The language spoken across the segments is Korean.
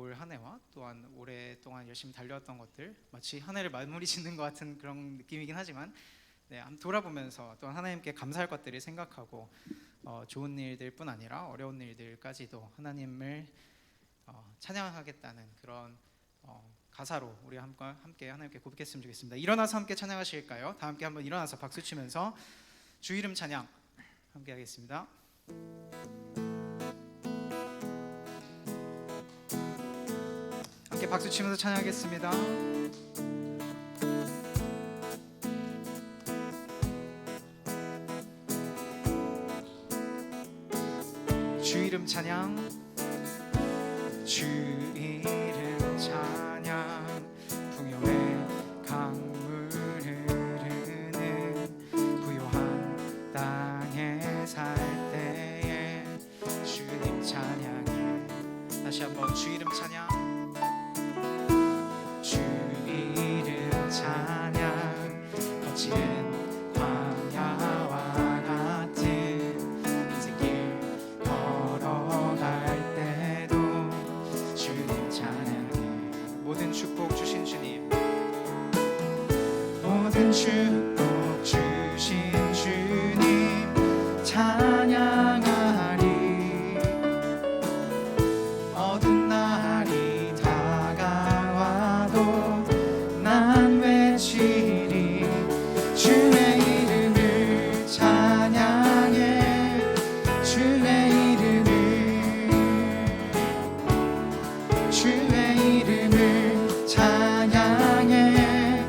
올 한 해와 또한 오랫동안 열심히 달려왔던 것들, 마치 한 해를 마무리 짓는 것 같은 그런 느낌이긴 하지만 한번 돌아보면서 또한 하나님께 감사할 것들을 생각하고 좋은 일들뿐 아니라 어려운 일들까지도 하나님을 찬양하겠다는 그런 가사로 우리 함께 하나님께 고백했으면 좋겠습니다. 일어나서 함께 찬양하실까요? 다 함께 한번 일어나서 박수 치면서 주 이름 찬양 함께 하겠습니다. 함께 박수 치면서 찬양하겠습니다. 주 이름 찬양, 주 이름 찬양, 풍요의 강물 흐르는 부요한 땅에 살 때에 주님 찬양해. 다시 한번 주 이름 찬양, 주 이름 찬양, 거칠은 광야와 같은 인생길 걸어갈 때도 주님 찬양해. 모든 축복 주신 주님, 모든 축복 주신 주님 찬양하리. 어두운 날이 다가와도 난 외치리. 주의 이름을 찬양해. 주의 이름을 찬양해.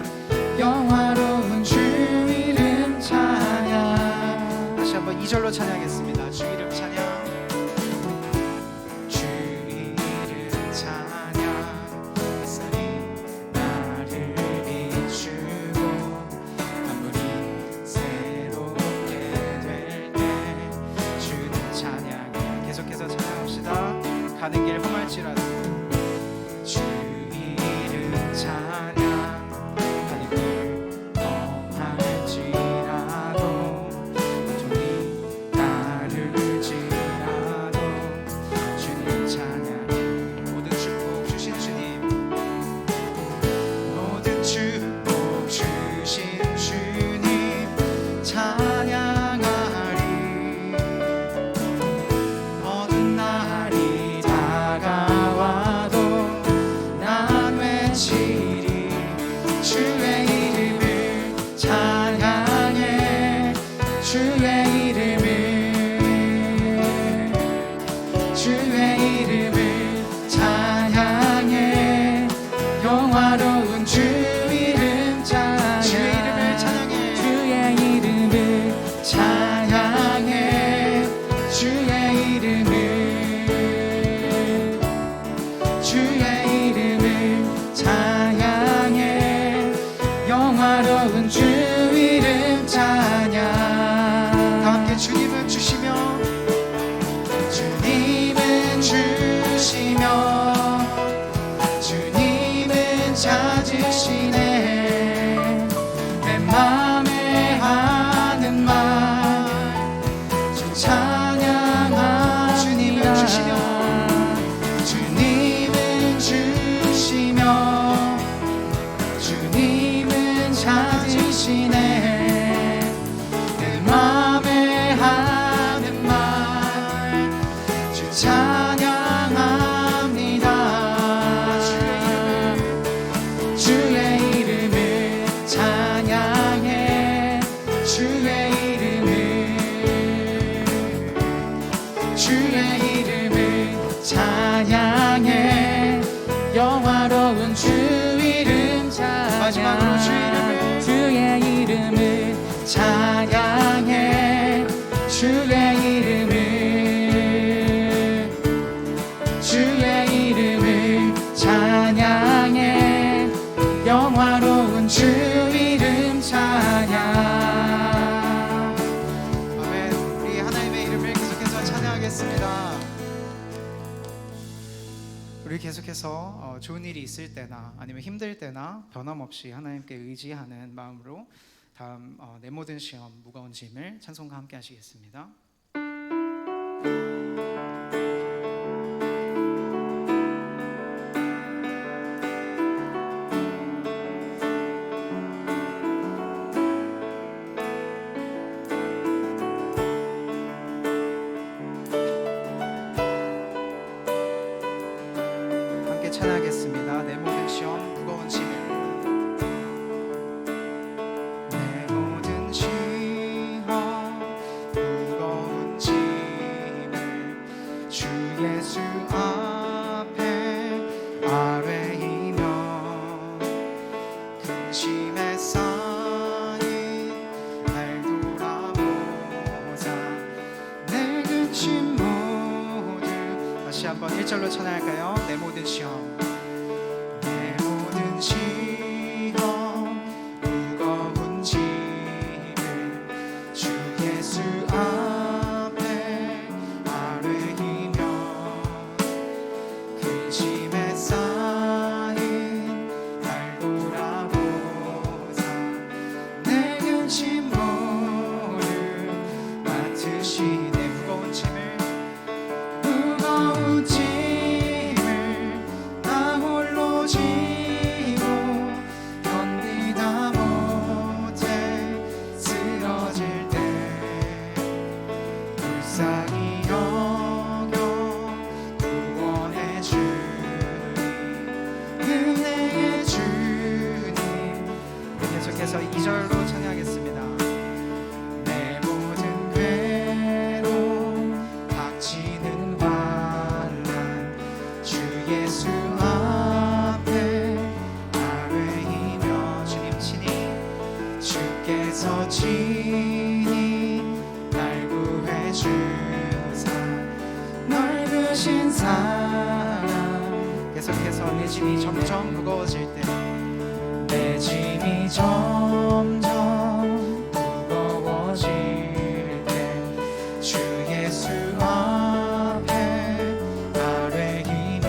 영화로운 주 이름 찬양. 다시 한번 2절로 찬양하겠습니다. 주 이름 찬양, 주 이름 찬양. 햇살이 나를 비추고 만물이 새롭게 될 때 주님 찬양해. 계속해서 찬양합시다. 가는 길 험할지라도 주 이름 찬양. 가는 길 험할지라도 고통이 따를지라도 주님 찬양해. 모든 축복 주신 주님, 모든 축복 주신 주님 찬양하리. 어두운 날이 다가와도 난 외치리. 주의 이름을 찬양해. 주의 이름을 찬양해. 영화로운 주 이름 찬양. 주의 이름을 찬양해. 주의 이름을 찬양해. 주의 이름을 찬양해. 영화로운 주 이름 찬양. 다 함께 주님은 주시며, 주님은 주시며, 주님은 찾으시네. 내 맘에 하는 말 주 찬양합니다. 주님은 주시며, 주님은 주시며, 주님은 찾으시네. 내 맘에 하는 말 주 찬양합니다. 주의 이름을 찬양해. 주의 이름을 찬양해. 영화로운 주 이름 찬양. 마지막으로 주의 이름을 찬양해. 주의 이름을 찬양해. 영화로운 주 이름 찬양. 아멘. 우리 하나님의 이름을 계속해서 찬양하겠습니다. 우리 계속해서 좋은 일이 있을 때나 아니면 힘들 때나 변함없이 하나님께 의지하는 마음으로 다음 내 모든 시험 무거운 짐을 찬송과 함께 하시겠습니다. 찬양하겠습니다. 내 모든 시험 무거운 짐을. 내 모든 시험 무거운 짐을 주 예수 앞에 아뢰이며 근심에 쌓인 날 돌아보자. 내 근심 모두 다시 한번 1절로 찬양할까요? 내 모든 시험, 내 모든 시험 무거운 짐을 주 예수 앞에 아뢰이며 근심에 쌓인 날 돌아보자. 내 근심 모두 맡으시네. 무거운 짐을 나 홀로 지고 견디다 못해 쓰러질 때 불쌍히 여겨 구원해 주니 은혜의 주님. 계속해서 2절로 찬양하겠습니다. 내 모든 괴로움 닥치는 환난 주 예수 앞에 아뢰이며 주님 친히 주께서 친히 날 구해 주사 넓으신 사랑. 계속해서 내 짐이 점점 무거워질 때, 내 짐이 점점 무거워질 때 주 예수 앞에 아뢰이며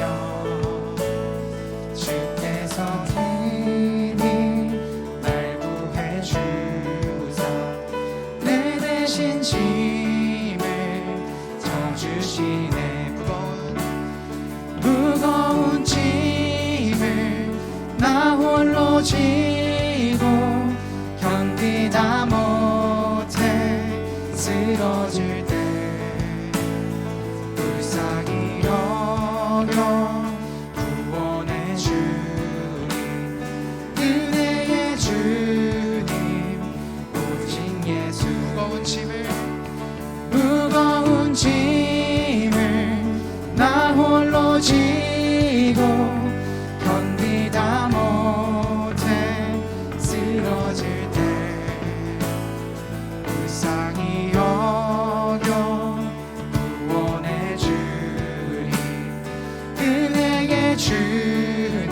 주께서 친히 날 구해 주사 내 대신 짐을 져주시네. 무거운 짐을 나 홀로 지고 견디다 못해 쓰러질 때 불쌍히 여겨 구원해 주니 은혜의 주님 오직 예수. 무거운 짐을 나 홀로 지고 견디다 못해 쓰러질 때 불쌍히 여겨 구원해 주니 은혜의 주님.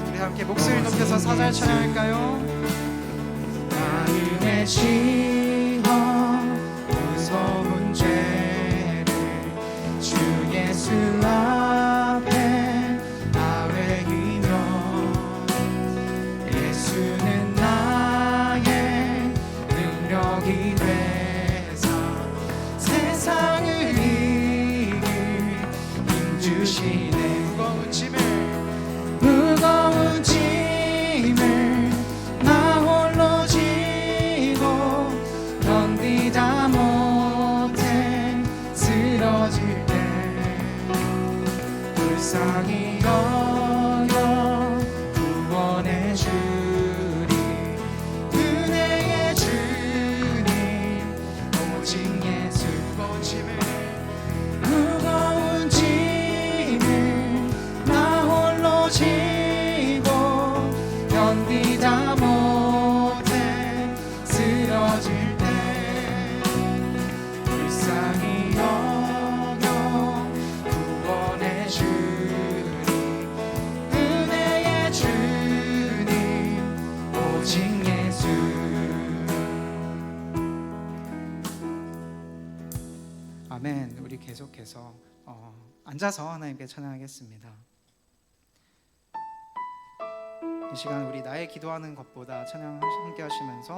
우리 함께 목소리 높여서 4절 찬양할까요? 마음의 시험 무서운 죄를 주 예수 앞에 아뢰이며 예수는 나의 능력이 되사 세상을 이길 힘 주시네. 무거운 짐을 나 홀로 지고 견디다 못해 쓰러질 때 불쌍히 여겨 구원해 주리 은혜의 주님 오직 예수. 무거운 짐을 나 홀로 지고 견디다 못해 쓰러질 때 불쌍히 여겨 구원해 주리 은혜의 주님 오직 예수. 아멘. 우리 계속해서 앉아서 하나님께 찬양하겠습니다. 이 시간 우리 나의 기도하는 것보다 찬양 함께 하시면서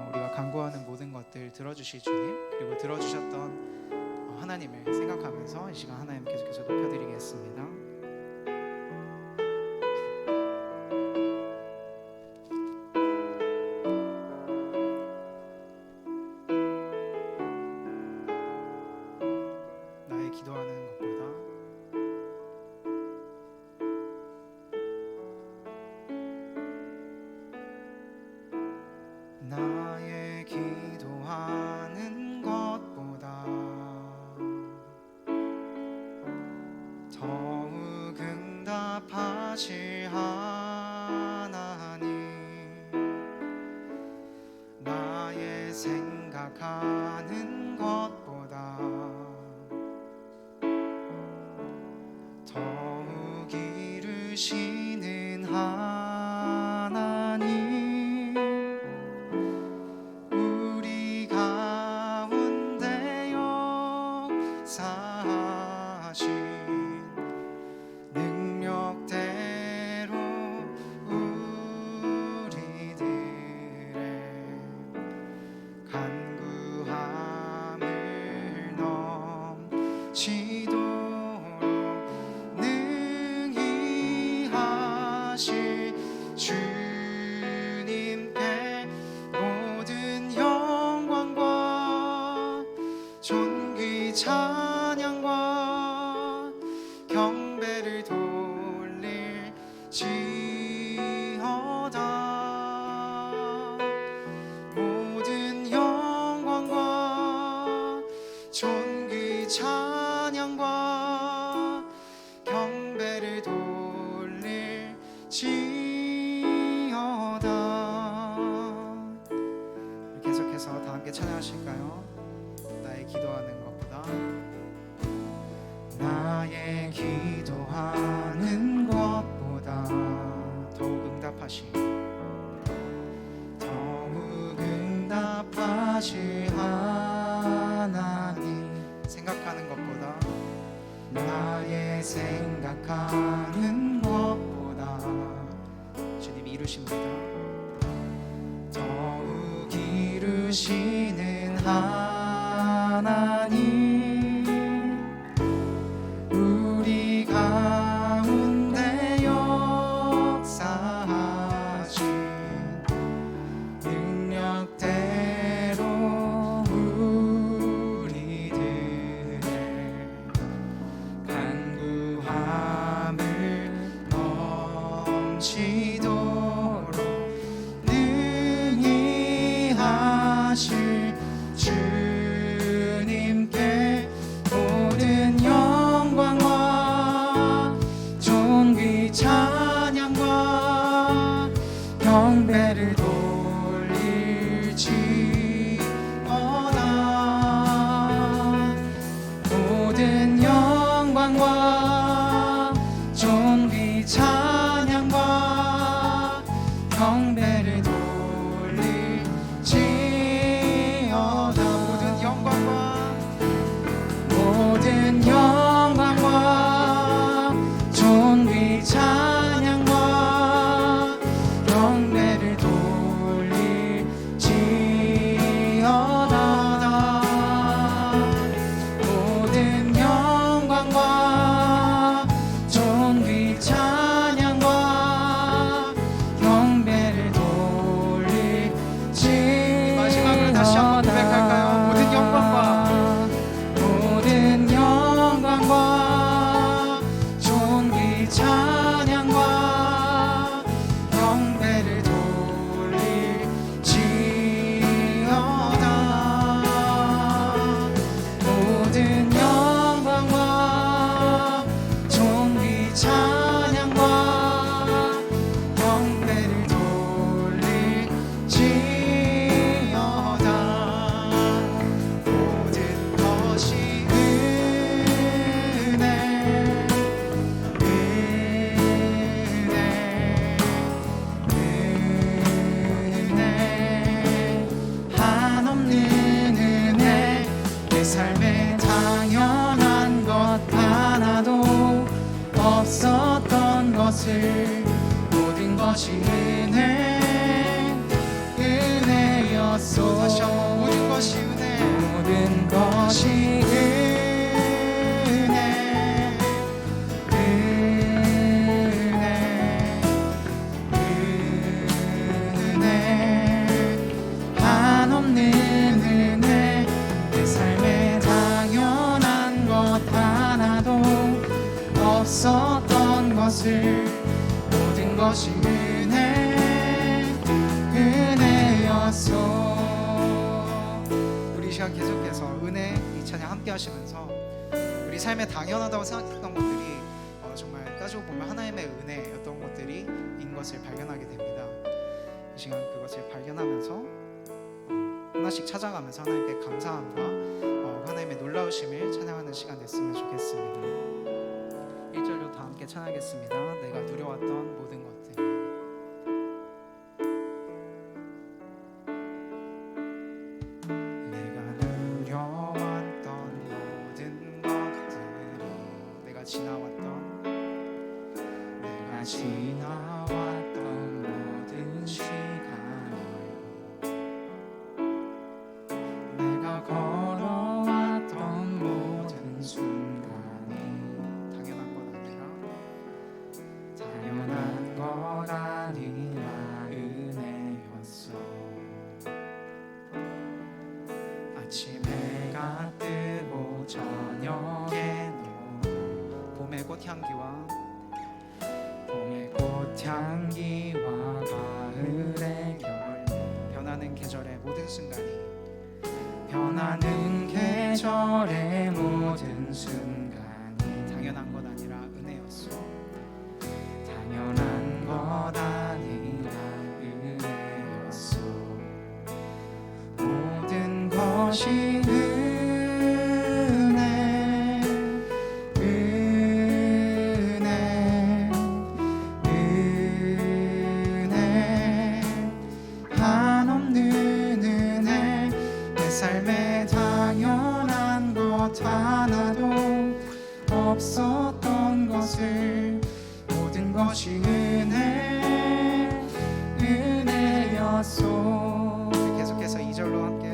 우리가 간구하는 모든 것들 들어주실 주님, 그리고 들어주셨던 하나님을 생각하면서 이 시간 하나님 계속해서 높여드리겠습니다. 나의 기도하는 것보다 하나님, 나의 생각하는 것보다 더욱 이루시는 하나님, 우리 가운데 역사하신 능력대로 우리들의 간구함을 넘치도록 능히 하실 주님께 모든 영광과 존귀 찬양과 경배를 돌릴지어다. 모든 영광과 존귀 찬양과 경배를 돌릴지어다. 계속해서 다 함께 찬양하실까요? 나의 기도하는 것보다, 나의 기도하는 것보다 더욱 응답하실 하나님, 생각하는 것보다, 나의 생각하는 것보다 주님이 이루십니다. 더욱 이루시는 하나님, 우리 가운데 역사하신 능력대로 우리들의 간구함을 넘치도록 능히 하실 주님께 모든 영광과 존귀 찬양과 경배를 돌릴지어다. 모든 영광과 존귀 찬양과 경배를 돌릴지어다. 모든 영광과 존귀 찬양과 경배를 돌릴지어다. 모든 영광과 존귀 찬양과 경배를 돌릴지어다. 마지막으로 다시 한번 고백할까요? 모든 영광과 존귀 찬양과 경배를 돌릴지어다. 모든 영광과 존귀 찬양과 경배를 돌릴지어다. 모든 것이 삶에 당연한 것 하나도 없었던 것을 모든 것이 은혜였소. 다시 한번 모든 것이 모든 것이 은혜 한없는 은혜. 내 삶에 당연한 것 하나도 없었던 것을 모든 것이 은혜였소. 우리 시간 계속해서 은혜 이 찬양 함께 하시면서 우리 삶에 당연하다고 생각했던 것들이 정말 따지고 보면 하나님의 은혜였던 것들이인 것을 발견하게 됩니다. 이 시간 그것을 발견하면서 하나씩 찾아가면서 하나님께 감사함과 하나님의 놀라우심을 찬양하는 시간 됐으면 좋겠습니다. 1절로 다 함께 찬양하겠습니다. 내가 누려왔던 모든 것들. 내가 누려왔던 모든 것들이 내가 지나왔던 모든 시간을 내가 걸어왔던 모든 순간이 당연한 것 아니라 은혜였어. 아침 해가 뜨고 저녁에 봄의 꽃향기와 가을의 결 변하는 계절의 모든 순간이 당연한 것 아니라 은혜였어. 모든 것이 삶에 당연한 것 하나도 없었던 것을 모든 것이 은혜였소. 계속해서 2절로 함께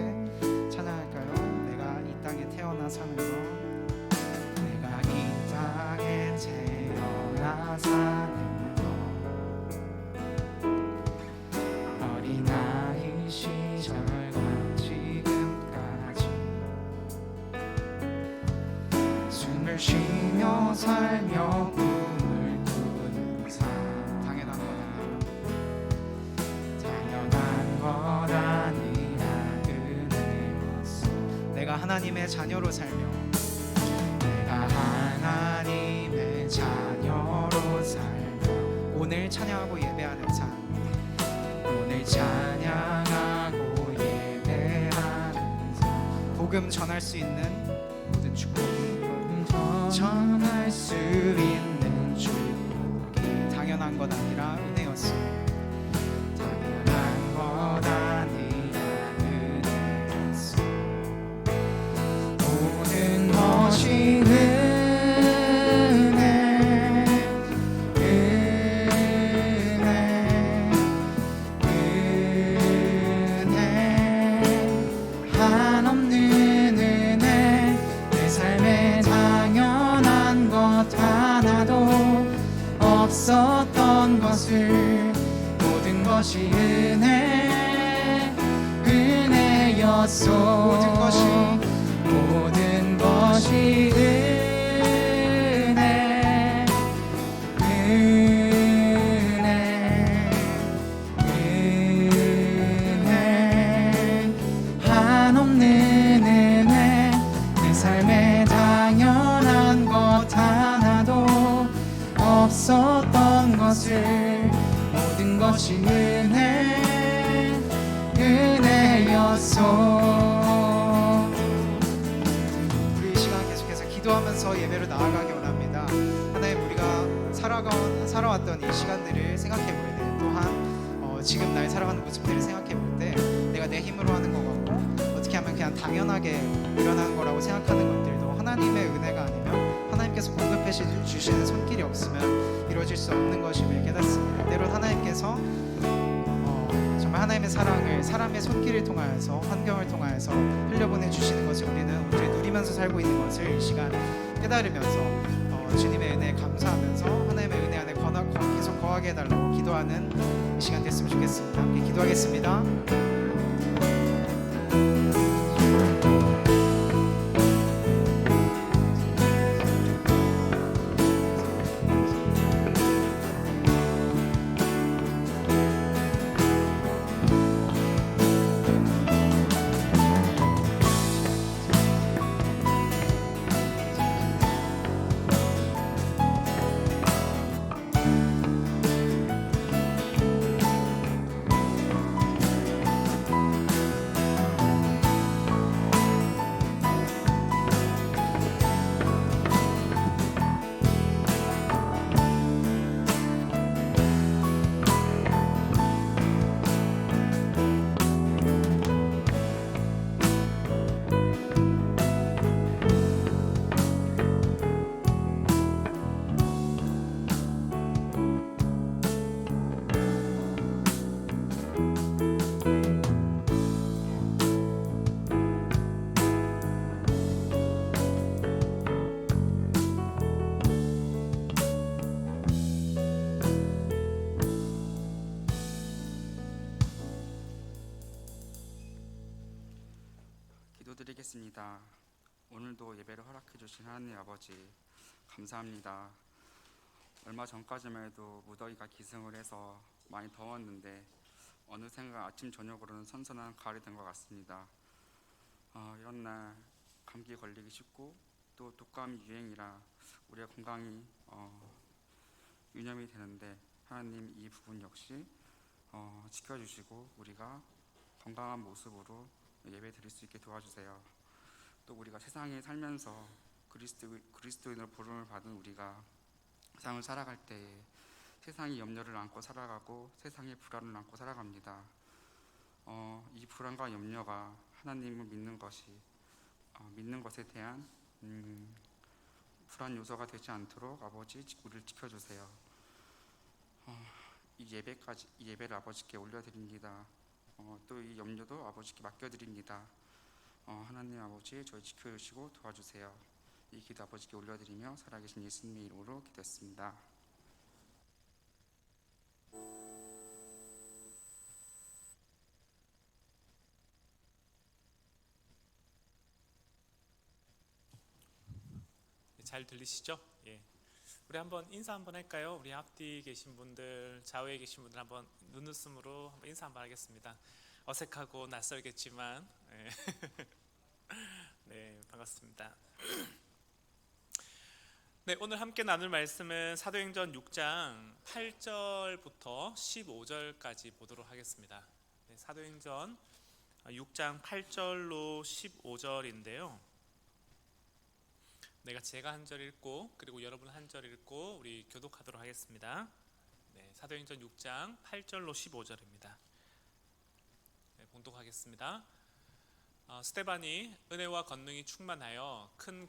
찬양할까요? 내가 이 땅에 태어나 사는 것, 내가 이 땅에 태어나 사는 것, 어린아이 시절과 숨을 쉬며 살며 꿈을 꾸는 삶 당연한 것 아니라 은혜였어. 내가 하나님의 자녀로 살며 오늘 찬양하고 예배하는 삶, 복음 전할 수 있는 모든 축복, 전할 수 있는 축복이 당연한 것 아니라 은혜였어. 당연한 것 아니라 은혜였어. 모든 것이 없었던 것을 모든 것이 은혜였소. 모든 것이 은혜 한없는 은혜. 내 삶에 당연한 것 하나도 없었던 것을 모든 것이 은혜였소. 우리 이 시간 계속해서 기도하면서 예배로 나아가기 원합니다. 하나님, 우리가 살아왔던 이 시간들을 생각해 볼 때, 또한 지금 날 살아가는 모습들을 생각해 볼 때, 내가 내 힘으로 하는 것 같고 어떻게 하면 그냥 당연하게 일어나는 거라고 생각하는 것들도 하나님의 은혜가 아니면 하나님께서 공급해 주시는 손길이 없으면 이루어질 수 없는 것임을 깨닫습니다. 때론 하나님께서 정말 하나님의 사랑을 사람의 손길을 통하여서, 환경을 통하여서 흘려보내 주시는 것을 우리는 오늘 누리면서 살고 있는 것을 이 시간 깨달으면서 주님의 은혜에 감사하면서 하나님의 은혜 안에 계속 거하게 해달라고 기도하는 이 시간 됐으면 좋겠습니다. 함께 기도하겠습니다. 기도하겠습니다. 오늘도 예배를 허락해 주신 하나님 아버지 감사합니다. 얼마 전까지만 해도 무더위가 기승을 해서 많이 더웠는데 어느샌가 아침 저녁으로는 선선한 가을이 된 것 같습니다. 이런 날 감기 걸리기 쉽고 또 독감이 유행이라 우리의 건강이 유념이 되는데 하나님 이 부분 역시 지켜주시고 우리가 건강한 모습으로 예배 드릴 수 있게 도와주세요. 또 우리가 세상에 살면서 그리스도인으로 부름을 받은 우리가 세상을 살아갈 때에 세상의 염려를 안고 살아가고 세상의 불안을 안고 살아갑니다. 이 불안과 염려가 하나님을 믿는 것에 대한 불안 요소가 되지 않도록 아버지 우리를 지켜주세요. 이 예배를 아버지께 올려드립니다. 또 이 염려도 아버지께 맡겨드립니다. 하나님 아버지 저희 지켜주시고 도와주세요. 이 기도 아버지께 올려드리며 살아계신 예수님의 이름으로 기도했습니다. 잘 들리시죠? 예. 우리 한번 인사 한번 할까요? 우리 앞뒤 계신 분들, 좌우에 계신 분들 한번 눈웃음으로 한번 인사 한번 하겠습니다. 어색하고 낯설겠지만 예. 네, 반갑습니다. 네, 오늘 함께 나눌 말씀은 사도행전 6장 8절부터 15절까지 보도록 하겠습니다. 네, 사도행전 6장 8절로 15절인데요. 제가 한 절 읽고 그리고 여러분 한 절 읽고 우리 교독하도록 하겠습니다. 네, 사도행전 6장 8절로 15절입니다. 네, 봉독하겠습니다. 스데반이 은혜와 권능이 충만하여 큰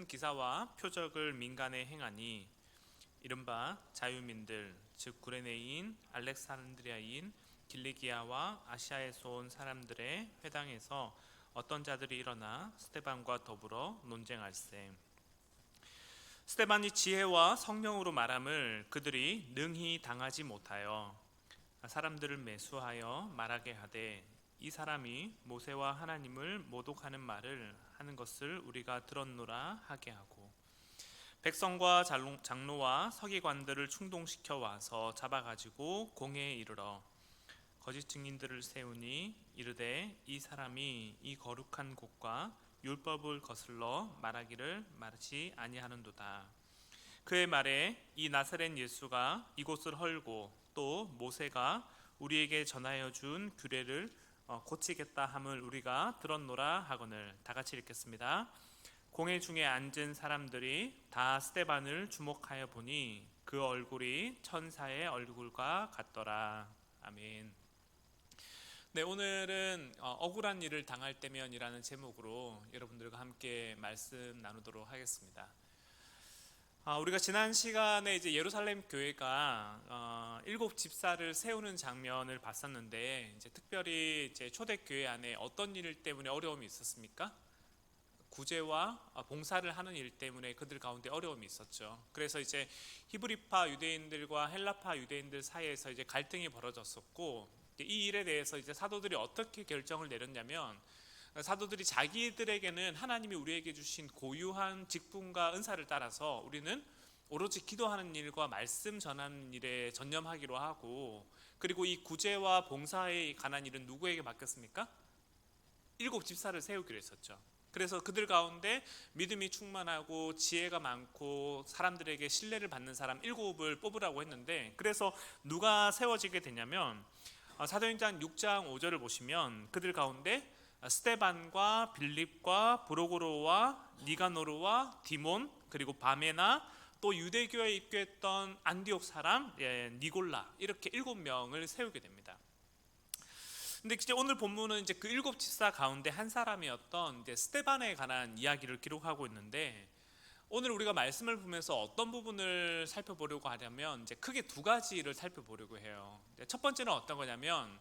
기사와 표적을 민간에 행하니 이른바 자유민들 즉 구레네인, 알렉산드리아인, 길리기아와 아시아에서 온 사람들의 회당에서 어떤 자들이 일어나 스데반과 더불어 논쟁할세. 스데반이 지혜와 성령으로 말함을 그들이 능히 당하지 못하여 사람들을 매수하여 말하게 하되 이 사람이 모세와 하나님을 모독하는 말을 하는 것을 우리가 들었노라 하게 하고 백성과 장로와 서기관들을 충동시켜 와서 잡아가지고 공회에 이르러 거짓 증인들을 세우니 이르되 이 사람이 이 거룩한 곳과 율법을 거슬러 말하기를 마르지 아니하는도다. 그의 말에 이 나사렛 예수가 이곳을 헐고 또 모세가 우리에게 전하여 준 규례를 고치겠다 함을 우리가 들었노라 하거늘. 다 같이 읽겠습니다. 공회 중에 앉은 사람들이 다 스데반을 주목하여 보니 그 얼굴이 천사의 얼굴과 같더라. 아멘. 네, 오늘은 억울한 일을 당할 때면이라는 제목으로 여러분들과 함께 말씀 나누도록 하겠습니다. 우리가 지난 시간에 이제 예루살렘 교회가 7 집사를 세우는 장면을 봤었는데 이제 특별히 이제 초대교회 안에 어떤 일 때문에 어려움이 있었습니까? 구제와 봉사를 하는 일 때문에 그들 가운데 어려움이 있었죠. 그래서 이제 히브리파 유대인들과 헬라파 유대인들 사이에서 이제 갈등이 벌어졌었고 이 일에 대해서 이제 사도들이 어떻게 결정을 내렸냐면 사도들이 자기들에게는 하나님이 우리에게 주신 고유한 직분과 은사를 따라서 우리는 오로지 기도하는 일과 말씀 전하는 일에 전념하기로 하고 그리고 이 구제와 봉사에 관한 일은 누구에게 맡겼습니까? 7 집사를 세우기로 했었죠. 그래서 그들 가운데 믿음이 충만하고 지혜가 많고 사람들에게 신뢰를 받는 사람 7을 뽑으라고 했는데 그래서 누가 세워지게 되냐면 사도행전 6장 5절을 보시면 그들 가운데 스데반과 빌립과 브로고로와 니가노르와 디몬 그리고 바메나 또 유대교에 입교했던 안디옥 사람 니골라 이렇게 7명을 세우게 됩니다. 근데 이제 오늘 본문은 이제 그 7 집사 가운데 한 사람이었던 이제 스데반에 관한 이야기를 기록하고 있는데 오늘 우리가 말씀을 보면서 어떤 부분을 살펴보려고 하냐면 이제 크게 2가지를 살펴보려고 해요. 첫 번째는 어떤 거냐면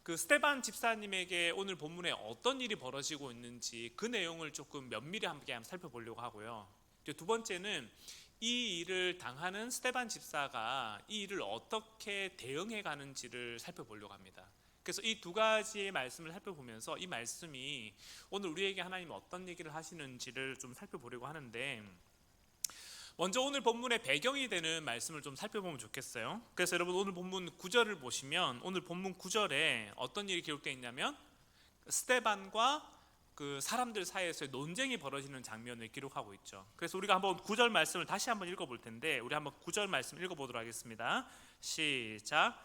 그 스데반 집사님에게 오늘 본문에 어떤 일이 벌어지고 있는지 그 내용을 조금 면밀히 한번 살펴보려고 하고요. 2번째는 이 일을 당하는 스데반 집사가 이 일을 어떻게 대응해 가는지를 살펴보려고 합니다. 그래서 이 두 가지의 말씀을 살펴보면서 이 말씀이 오늘 우리에게 하나님이 어떤 얘기를 하시는지를 좀 살펴보려고 하는데, 먼저 오늘 본문의 배경이 되는 말씀을 좀 살펴보면 좋겠어요. 그래서 여러분 오늘 본문 9절을 보시면 오늘 본문 9절에 어떤 일이 기록되어 있냐면 스데반과 그 사람들 사이에서의 논쟁이 벌어지는 장면을 기록하고 있죠. 그래서 우리가 한번 9절 말씀을 다시 한번 읽어볼 텐데, 우리 한번 9절 말씀 읽어보도록 하겠습니다. 시작.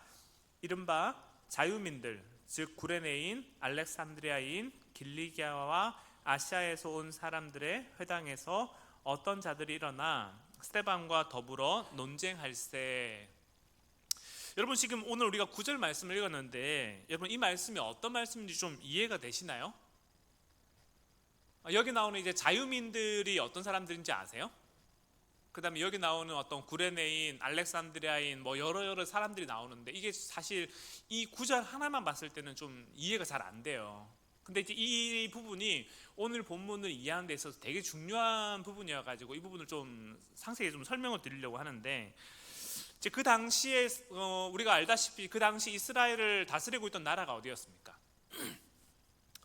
이른바 자유민들, 즉 구레네인, 알렉산드리아인, 길리기아와 아시아에서 온 사람들의 회당에서 어떤 자들이 일어나 스데반과 더불어 논쟁할세. 여러분 지금 오늘 우리가 9절 말씀을 읽었는데, 여러분 이 말씀이 어떤 말씀인지 좀 이해가 되시나요? 여기 나오는 이제 자유민들이 어떤 사람들인지 아세요? 그 다음에 여기 나오는 어떤 구레네인, 알렉산드리아인 뭐 여러 사람들이 나오는데, 이게 사실 이 9절 하나만 봤을 때는 좀 이해가 잘 안 돼요. 근데 이제 이 부분이 오늘 본문을 이해하는 데 있어서 되게 중요한 부분이어가지고 이 부분을 좀 상세히 좀 설명을 드리려고 하는데, 이제 그 당시에 우리가 알다시피 그 당시 이스라엘을 다스리고 있던 나라가 어디였습니까?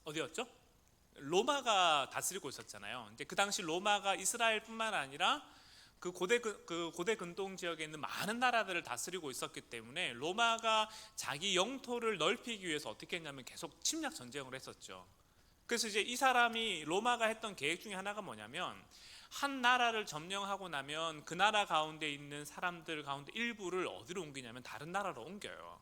어디였죠? 로마가 다스리고 있었잖아요. 이제 그 당시 로마가 이스라엘뿐만 아니라 그 고대 근동 지역에 있는 많은 나라들을 다스리고 있었기 때문에 로마가 자기 영토를 넓히기 위해서 어떻게 했냐면 계속 침략 전쟁을 했었죠. 그래서 이제 이 사람이 로마가 했던 계획 중에 하나가 뭐냐면, 한 나라를 점령하고 나면 그 나라 가운데 있는 사람들 가운데 일부를 어디로 옮기냐면 다른 나라로 옮겨요.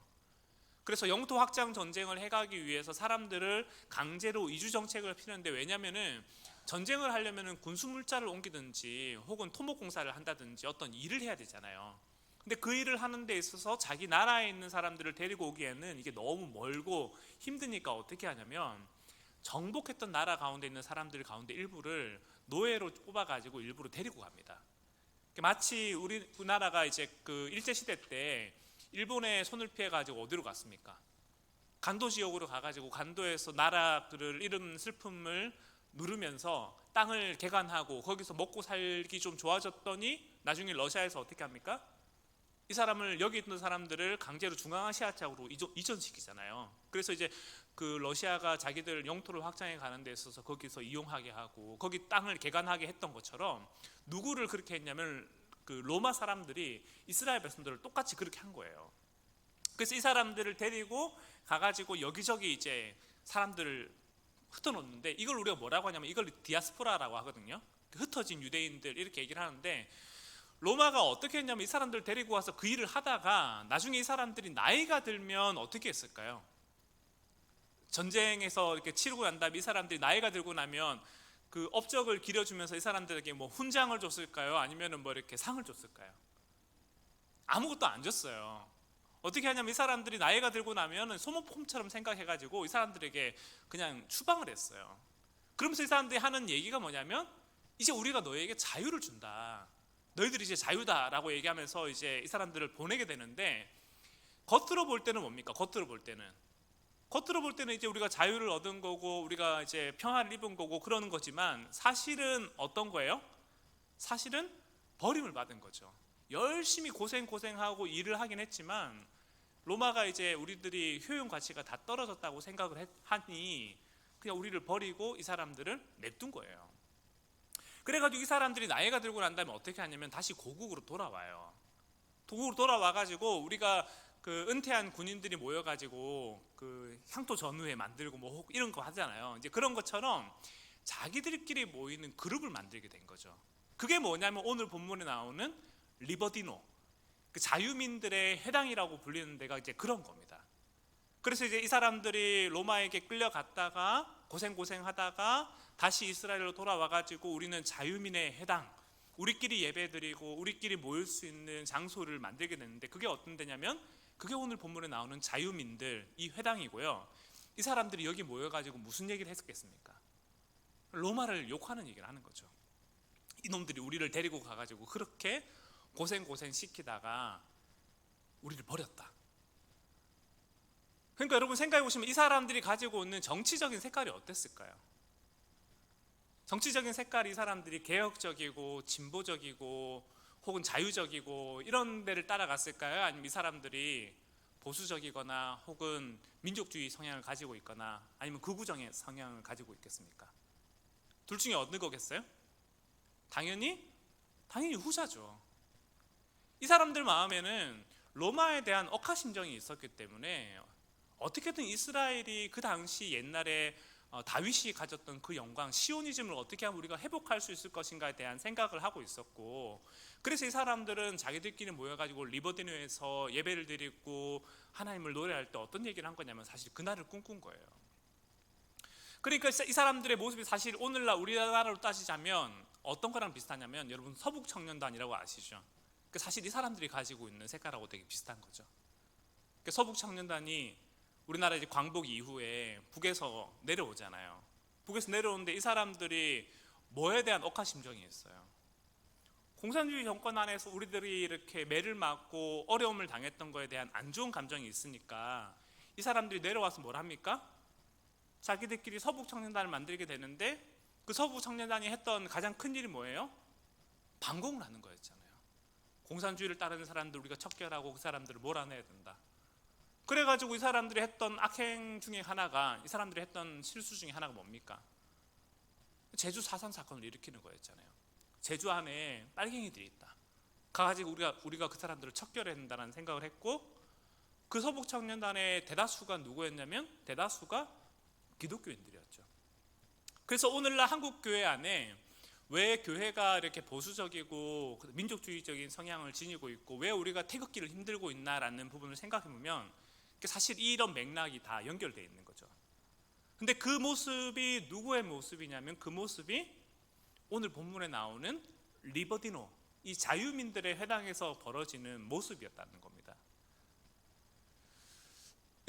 그래서 영토 확장 전쟁을 해가기 위해서 사람들을 강제로 이주 정책을 피는데, 왜냐면은 전쟁을 하려면은 군수물자를 옮기든지 혹은 토목공사를 한다든지 어떤 일을 해야 되잖아요. 근데 그 일을 하는 데 있어서 자기 나라에 있는 사람들을 데리고 오기에는 이게 너무 멀고 힘드니까 어떻게 하냐면, 정복했던 나라 가운데 있는 사람들 가운데 일부를 노예로 뽑아가지고 일부러 데리고 갑니다. 마치 우리나라가 이제 그 일제시대 때 일본의 손을 피해가지고 어디로 갔습니까? 간도 지역으로 가가지고 간도에서 나라를 잃은 슬픔을 누르면서 땅을 개간하고 거기서 먹고 살기 좀 좋아졌더니 나중에 러시아에서 어떻게 합니까? 이 사람을, 여기 있는 사람들을 강제로 중앙아시아 쪽으로 이전시키잖아요. 그래서 이제 그 러시아가 자기들 영토를 확장해 가는 데 있어서 거기서 이용하게 하고 거기 땅을 개간하게 했던 것처럼, 누구를 그렇게 했냐면 그 로마 사람들이 이스라엘 백성들을 똑같이 그렇게 한 거예요. 그래서 이 사람들을 데리고 가가지고 여기저기 이제 사람들을 흩어놓는데, 이걸 우리가 뭐라고 하냐면 이걸 디아스포라라고 하거든요. 흩어진 유대인들 이렇게 얘기를 하는데, 로마가 어떻게 했냐면 이 사람들 데리고 와서 그 일을 하다가 나중에 이 사람들이 나이가 들면 어떻게 했을까요? 전쟁에서 이렇게 치르고 난 다음에 이 사람들이 나이가 들고 나면 그 업적을 기려주면서 이 사람들에게 뭐 훈장을 줬을까요? 아니면은 뭐 이렇게 상을 줬을까요? 아무것도 안 줬어요. 어떻게 하냐면 이 사람들이 나이가 들고 나면 소모품처럼 생각해가지고 이 사람들에게 그냥 추방을 했어요. 그러면서 이 사람들이 하는 얘기가 뭐냐면, 이제 우리가 너에게 자유를 준다, 너희들이 이제 자유다라고 얘기하면서 이제 이 사람들을 보내게 되는데, 겉으로 볼 때는 뭡니까? 겉으로 볼 때는 이제 우리가 자유를 얻은 거고 우리가 이제 평화를 입은 거고 그러는 거지만, 사실은 어떤 거예요? 사실은 버림을 받은 거죠. 열심히 고생하고 일을 하긴 했지만 로마가 이제 우리들이 효용 가치가 다 떨어졌다고 생각을 하니 그냥 우리를 버리고 이 사람들을 냅둔 거예요. 그래가지고 이 사람들이 나이가 들고 난 다음에 어떻게 하냐면 다시 고국으로 돌아와요. 고국으로 돌아와가지고 우리가 그 은퇴한 군인들이 모여가지고 그 향토 전후회 만들고 뭐 이런 거 하잖아요. 이제 그런 것처럼 자기들끼리 모이는 그룹을 만들게 된 거죠. 그게 뭐냐면 오늘 본문에 나오는 리버디노, 그 자유민들의 회당이라고 불리는 데가 이제 그런 겁니다. 그래서 이제 이 사람들이 로마에게 끌려갔다가 고생하다가 다시 이스라엘로 돌아와가지고 우리는 자유민의 회당, 우리끼리 예배드리고 우리끼리 모일 수 있는 장소를 만들게 됐는데, 그게 어떤 데냐면 그게 오늘 본문에 나오는 자유민들 이 회당이고요. 이 사람들이 여기 모여가지고 무슨 얘기를 했겠습니까? 로마를 욕하는 얘기를 하는 거죠. 이놈들이 우리를 데리고 가가지고 그렇게 고생 시키다가 우리를 버렸다. 그러니까 여러분 생각해 보시면 이 사람들이 가지고 있는 정치적인 색깔이 어땠을까요? 정치적인 색깔이 이 사람들이 개혁적이고 진보적이고 혹은 자유적이고 이런 데를 따라갔을까요? 아니면 이 사람들이 보수적이거나 혹은 민족주의 성향을 가지고 있거나 아니면 극우정의 성향을 가지고 있겠습니까? 둘 중에 어느 거겠어요? 당연히 후자죠. 이 사람들 마음에는 로마에 대한 억하심정이 있었기 때문에 어떻게든 이스라엘이 그 당시 옛날에 다윗이 가졌던 그 영광, 시오니즘을 어떻게 하면 우리가 회복할 수 있을 것인가에 대한 생각을 하고 있었고, 그래서 이 사람들은 자기들끼리 모여가지고 리버디노에서 예배를 드리고 하나님을 노래할 때 어떤 얘기를 한 거냐면 사실 그날을 꿈꾼 거예요. 그러니까 이 사람들의 모습이 사실 오늘날 우리나라로 따지자면 어떤 거랑 비슷하냐면, 여러분 서북 청년단이라고 아시죠? 사실 이 사람들이 가지고 있는 색깔하고 되게 비슷한 거죠. 서북 청년단이 우리나라 이제 광복 이후에 북에서 내려오잖아요. 북에서 내려오는데 이 사람들이 뭐에 대한 억하심정이 있어요. 공산주의 정권 안에서 우리들이 이렇게 매를 맞고 어려움을 당했던 거에 대한 안 좋은 감정이 있으니까 이 사람들이 내려와서 뭘 합니까? 자기들끼리 서북 청년단을 만들게 되는데, 그 서북 청년단이 했던 가장 큰 일이 뭐예요? 반공을 하는 거였잖아요. 공산주의를 따르는 사람들 우리가 척결하고 그 사람들을 몰아내야 된다. 그래가지고 이 사람들이 했던 악행 중에 하나가, 이 사람들이 했던 실수 중에 하나가 뭡니까? 제주 4.3 사건을 일으키는 거였잖아요. 제주 안에 빨갱이들이 있다. 가가지고 우리가 그 사람들을 척결해야 된다는 생각을 했고, 그 서북 청년단의 대다수가 누구였냐면 대다수가 기독교인들이었죠. 그래서 오늘날 한국 교회 안에 왜 교회가 이렇게 보수적이고 민족주의적인 성향을 지니고 있고 왜 우리가 태극기를 힘들고 있나라는 부분을 생각해 보면 사실 이런 맥락이 다 연결되어 있는 거죠. 근데 그 모습이 누구의 모습이냐면, 그 모습이 오늘 본문에 나오는 리버디노, 이 자유민들의 회당에서 벌어지는 모습이었다는 겁니다.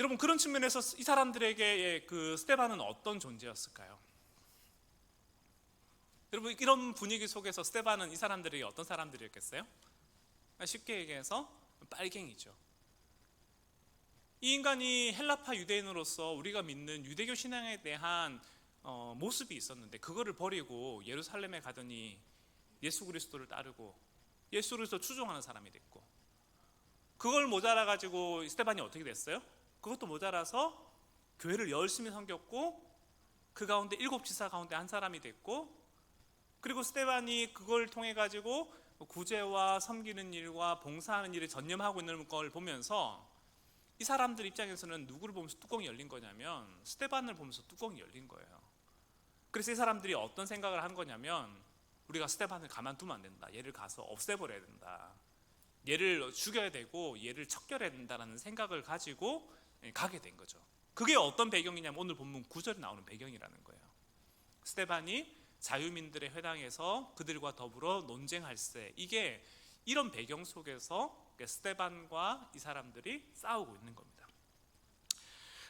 여러분, 그런 측면에서 이 사람들에게 그 스데반은 어떤 존재였을까요? 여러분, 이런 분위기 속에서 스데반은 이 사람들에게 어떤 사람들이었겠어요? 쉽게 얘기해서 빨갱이죠. 이 인간이 헬라파 유대인으로서 우리가 믿는 유대교 신앙에 대한 모습이 있었는데 그거를 버리고 예루살렘에 가더니 예수 그리스도를 따르고 예수 그리스도 추종하는 사람이 됐고, 그걸 모자라 가지고 스데반이 어떻게 됐어요? 그것도 모자라서 교회를 열심히 섬겼고 그 가운데 7지사 가운데 한 사람이 됐고, 그리고 스데반이 그걸 통해 가지고 구제와 섬기는 일과 봉사하는 일에 전념하고 있는 걸 보면서 이 사람들 입장에서는 누구를 보면서 뚜껑이 열린 거냐면 스데반을 보면서 뚜껑이 열린 거예요. 그래서 이 사람들이 어떤 생각을 한 거냐면, 우리가 스데반을 가만두면 안 된다. 얘를 가서 없애버려야 된다. 얘를 죽여야 되고 얘를 척결해야 된다는 생각을 가지고 가게 된 거죠. 그게 어떤 배경이냐면 오늘 본문 9절에 나오는 배경이라는 거예요. 스데반이 자유민들의 회당에서 그들과 더불어 논쟁할세, 이게 이런 배경 속에서 스데반과 이 사람들이 싸우고 있는 겁니다.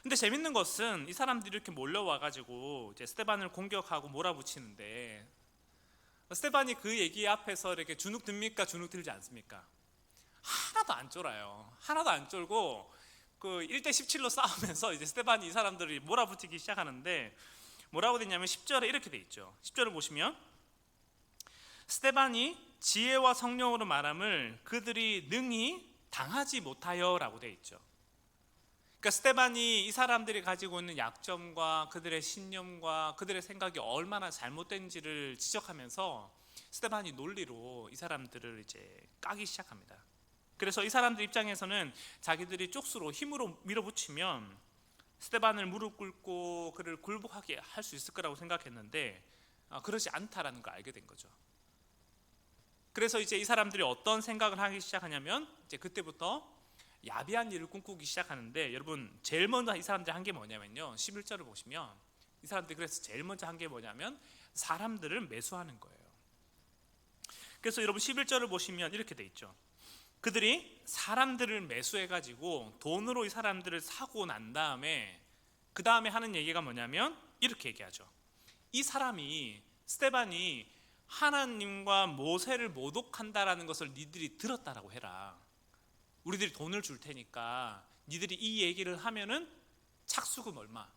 근데 재밌는 것은 이 사람들이 이렇게 몰려와가지고 이제 스데반을 공격하고 몰아붙이는데, 스데반이 그 얘기 앞에서 이렇게 주눅 듭니까? 주눅 들지 않습니까? 하나도 안 쫄아요. 하나도 안 쫄고 그 1대 17로 싸우면서 이제 스데반이 이 사람들이 몰아붙이기 시작하는데, 뭐라고 되냐면 10절에 이렇게 돼 있죠. 10절을 보시면 스데반이 지혜와 성령으로 말함을 그들이 능히 당하지 못하여라고 돼 있죠. 그러니까 스데반이 이 사람들이 가지고 있는 약점과 그들의 신념과 그들의 생각이 얼마나 잘못된지를 지적하면서 스데반이 논리로 이 사람들을 이제 까기 시작합니다. 그래서 이 사람들 입장에서는 자기들이 쪽수로 힘으로 밀어붙이면 스데반을 무릎 꿇고 그를 굴복하게 할 수 있을 거라고 생각했는데 그러지 않다라는 걸 알게 된 거죠. 그래서 이제 이 사람들이 어떤 생각을 하기 시작하냐면, 이제 그때부터 야비한 일을 꿈꾸기 시작하는데, 여러분 제일 먼저 이 사람들이 한 게 뭐냐면요, 11절을 보시면 이 사람들이 그래서 제일 먼저 한 게 뭐냐면 사람들을 매수하는 거예요. 그래서 여러분 11절을 보시면 이렇게 돼 있죠. 그들이 사람들을 매수해가지고 돈으로 이 사람들을 사고 난 다음에 그 다음에 하는 얘기가 뭐냐면 이렇게 얘기하죠. 이 사람이, 스데반이 하나님과 모세를 모독한다라는 것을 니들이 들었다라고 해라. 우리들이 돈을 줄 테니까 니들이 이 얘기를 하면은 착수금 얼마,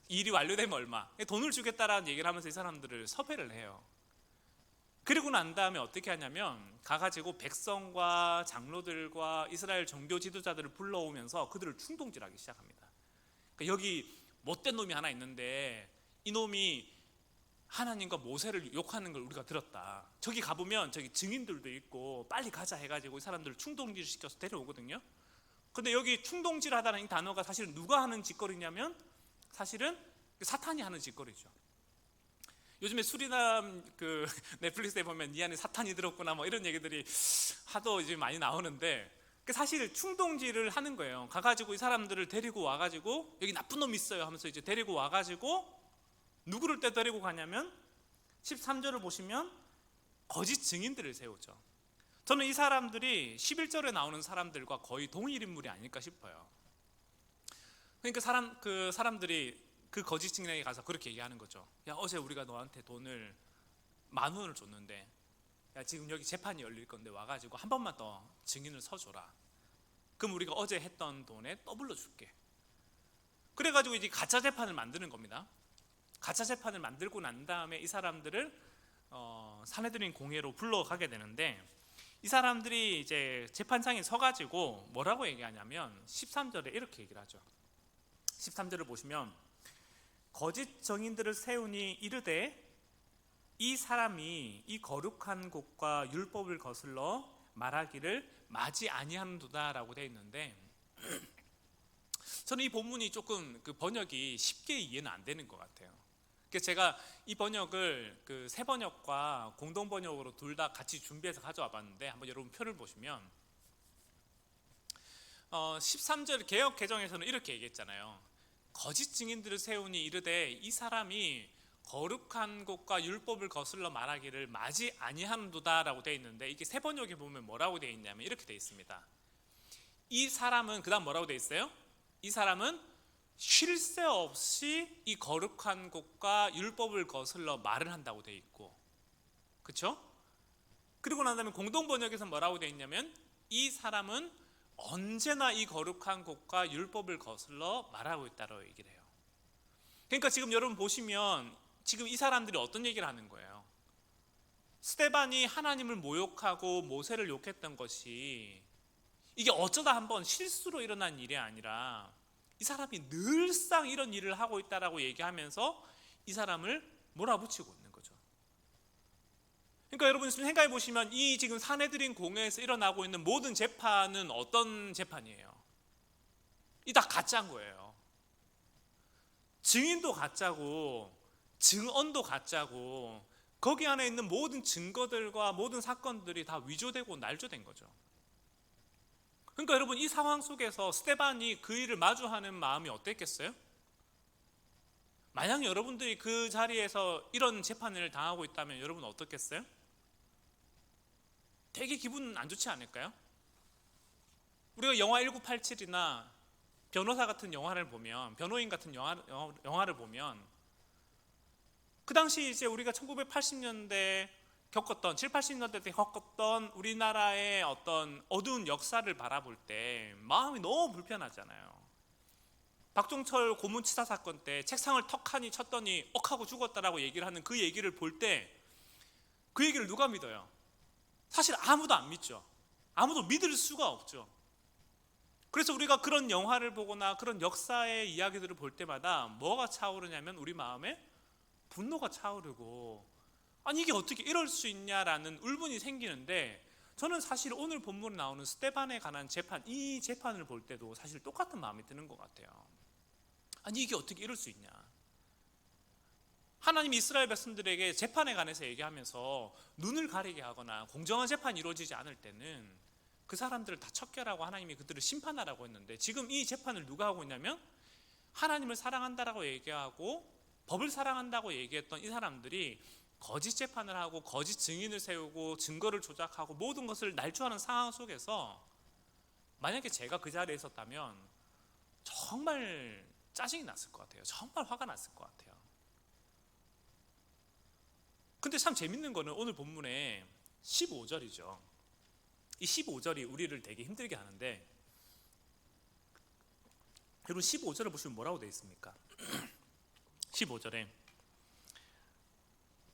일이 완료되면 얼마, 돈을 주겠다라는 얘기를 하면서 이 사람들을 섭외를 해요. 그리고 난 다음에 어떻게 하냐면 가가지고 백성과 장로들과 이스라엘 종교 지도자들을 불러오면서 그들을 충동질하기 시작합니다. 그러니까 여기 못된 놈이 하나 있는데 이 놈이 하나님과 모세를 욕하는 걸 우리가 들었다. 저기 가보면 저기 증인들도 있고 빨리 가자 해가지고 이 사람들을 충동질 시켜서 데려오거든요. 근데 여기 충동질하다는 이 단어가 사실은 누가 하는 짓거리냐면 사실은 사탄이 하는 짓거리죠. 요즘에 수리남 그 넷플릭스에 보면 이 안에 사탄이 들었구나 뭐 이런 얘기들이 하도 이제 많이 나오는데 사실 충동질을 하는 거예요. 가가지고 이 사람들을 데리고 와가지고 여기 나쁜 놈 있어요 하면서 이제 데리고 와가지고 누구를 때 데리고 가냐면 13절을 보시면 거짓 증인들을 세우죠. 저는 이 사람들이 11절에 나오는 사람들과 거의 동일 인물이 아닐까 싶어요. 그러니까 사람들이 그 거짓 증인에게 가서 그렇게 얘기하는 거죠. 야, 어제 우리가 너한테 돈을 10,000원을 줬는데 야, 지금 여기 재판이 열릴 건데 와가지고 한 번만 더 증인을 서줘라. 그럼 우리가 어제 했던 돈에 더블로 줄게. 그래가지고 이제 가짜 재판을 만드는 겁니다. 가짜 재판을 만들고 난 다음에 이 사람들을 산헤드린 공회로 불러가게 되는데 이 사람들이 이제 재판장에 서가지고 뭐라고 얘기하냐면 13절에 이렇게 얘기를 하죠. 13절을 보시면 거짓 증인들을 세우니 이르되 이 사람이 이 거룩한 곳과 율법을 거슬러 말하기를 마지 아니하는도다라고 되어 있는데 저는 이 본문이 조금 그 번역이 쉽게 이해는 안 되는 것 같아요. 그래서 제가 이 번역을 그 새 번역과 공동 번역으로 둘 다 같이 준비해서 가져와 봤는데 한번 여러분 표를 보시면 13절 개역 개정에서는 이렇게 얘기했잖아요. 거짓 증인들을 세우니 이르되 이 사람이 거룩한 곳과 율법을 거슬러 말하기를 마지 아니하는도다라고 되어 있는데 이게 새 번역에 보면 뭐라고 되어 있냐면 이렇게 되어 있습니다. 이 사람은 그다음 뭐라고 되어 있어요? 이 사람은 쉴 새 없이 이 거룩한 곳과 율법을 거슬러 말을 한다고 되어 있고, 그렇죠? 그리고 난 다음에 공동 번역에서 뭐라고 되어 있냐면 이 사람은 언제나 이 거룩한 곳과 율법을 거슬러 말하고 있다고 얘기를 해요. 그러니까 지금 여러분 보시면 지금 이 사람들이 어떤 얘기를 하는 거예요? 스데반이 하나님을 모욕하고 모세를 욕했던 것이 이게 어쩌다 한번 실수로 일어난 일이 아니라 이 사람이 늘상 이런 일을 하고 있다라고 얘기하면서 이 사람을 몰아붙이고 있는 거죠. 그러니까 여러분 생각해 보시면 이 지금 산헤드린 공회에서 일어나고 있는 모든 재판은 어떤 재판이에요? 이 다 가짜인 거예요. 증인도 가짜고 증언도 가짜고 거기 안에 있는 모든 증거들과 모든 사건들이 다 위조되고 날조된 거죠. 그러니까 여러분 이 상황 속에서 스데반이 그 일을 마주하는 마음이 어땠겠어요? 만약 여러분들이 그 자리에서 이런 재판을 당하고 있다면 여러분 어떻겠어요? 되게 기분 안 좋지 않을까요? 우리가 영화 1987이나 변호사 같은 영화를 보면, 변호인 같은 영화를 보면 그 당시 이제 우리가 1980년대 겪었던 7, 80년대 때 겪었던 우리나라의 어떤 어두운 역사를 바라볼 때 마음이 너무 불편하잖아요. 박종철 고문치사 사건 때 책상을 턱하니 쳤더니 억하고 죽었다라고 얘기를 하는 그 얘기를 볼 때 그 얘기를 누가 믿어요? 사실 아무도 안 믿죠. 아무도 믿을 수가 없죠. 그래서 우리가 그런 영화를 보거나 그런 역사의 이야기들을 볼 때마다 뭐가 차오르냐면 우리 마음에 분노가 차오르고 아니 이게 어떻게 이럴 수 있냐라는 울분이 생기는데 저는 사실 오늘 본문에 나오는 스데반에 관한 재판, 이 재판을 볼 때도 사실 똑같은 마음이 드는 것 같아요. 아니 이게 어떻게 이럴 수 있냐. 하나님이 이스라엘 백성들에게 재판에 관해서 얘기하면서 눈을 가리게 하거나 공정한 재판이 이루어지지 않을 때는 그 사람들을 다 척결하고 하나님이 그들을 심판하라고 했는데 지금 이 재판을 누가 하고 있냐면 하나님을 사랑한다라고 얘기하고 법을 사랑한다고 얘기했던 이 사람들이 거짓 재판을 하고 거짓 증인을 세우고 증거를 조작하고 모든 것을 날조하는 상황 속에서 만약에 제가 그 자리에 있었다면 정말 짜증이 났을 것 같아요. 정말 화가 났을 것 같아요. 근데 참 재밌는 거는 오늘 본문에 15절이죠. 이 15절이 우리를 되게 힘들게 하는데 여러분 15절을 보시면 뭐라고 되어 있습니까? 15절에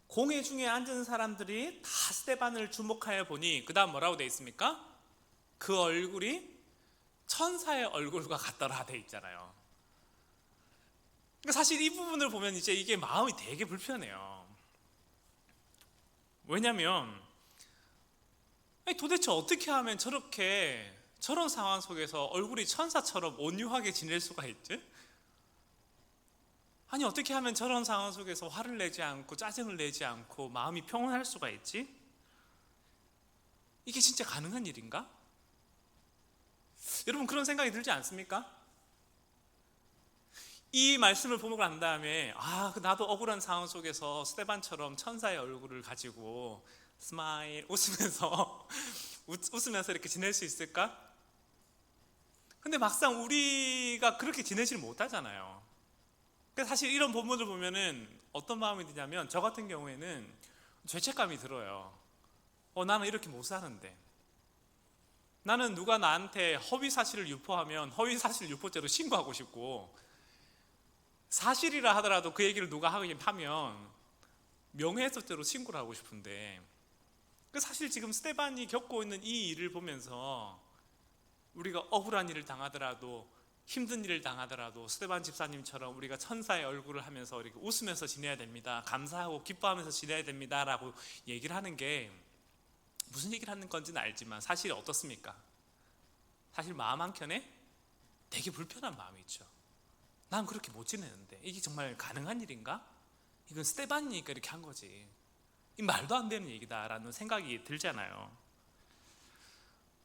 공회 중에 앉은 사람들이 다 스데반을 주목하여 보니 그 다음 뭐라고 되어 있습니까? 그 얼굴이 천사의 얼굴과 같더라 돼 있잖아요. 그러니까 사실 이 부분을 보면 이제 이게 마음이 되게 불편해요. 왜냐하면 도대체 어떻게 하면 저런 상황 속에서 얼굴이 천사처럼 온유하게 지낼 수가 있지? 아니 어떻게 하면 저런 상황 속에서 화를 내지 않고 짜증을 내지 않고 마음이 평온할 수가 있지? 이게 진짜 가능한 일인가? 여러분 그런 생각이 들지 않습니까? 이 말씀을 보고 난 다음에 나도 억울한 상황 속에서 스데반처럼 천사의 얼굴을 가지고 스마일 웃으면서 이렇게 지낼 수 있을까? 근데 막상 우리가 그렇게 지내지를 못하잖아요. 그래서 사실 이런 본문을 보면은 어떤 마음이 드냐면 저 같은 경우에는 죄책감이 들어요. 나는 이렇게 못 사는데, 나는 누가 나한테 허위 사실을 유포하면 허위 사실 유포죄로 신고하고 싶고, 사실이라 하더라도 그 얘기를 누가 하면 명예훼손죄로 신고를 하고 싶은데, 사실 지금 스데반이 겪고 있는 이 일을 보면서 우리가 억울한 일을 당하더라도, 힘든 일을 당하더라도 스데반 집사님처럼 우리가 천사의 얼굴을 하면서 이렇게 웃으면서 지내야 됩니다, 감사하고 기뻐하면서 지내야 됩니다 라고 얘기를 하는 게 무슨 얘기를 하는 건지는 알지만 사실 어떻습니까? 사실 마음 한켠에 되게 불편한 마음이 있죠. 난 그렇게 못 지내는데 이게 정말 가능한 일인가? 이건 스데반이니까 이렇게 한 거지, 이 말도 안 되는 얘기다라는 생각이 들잖아요.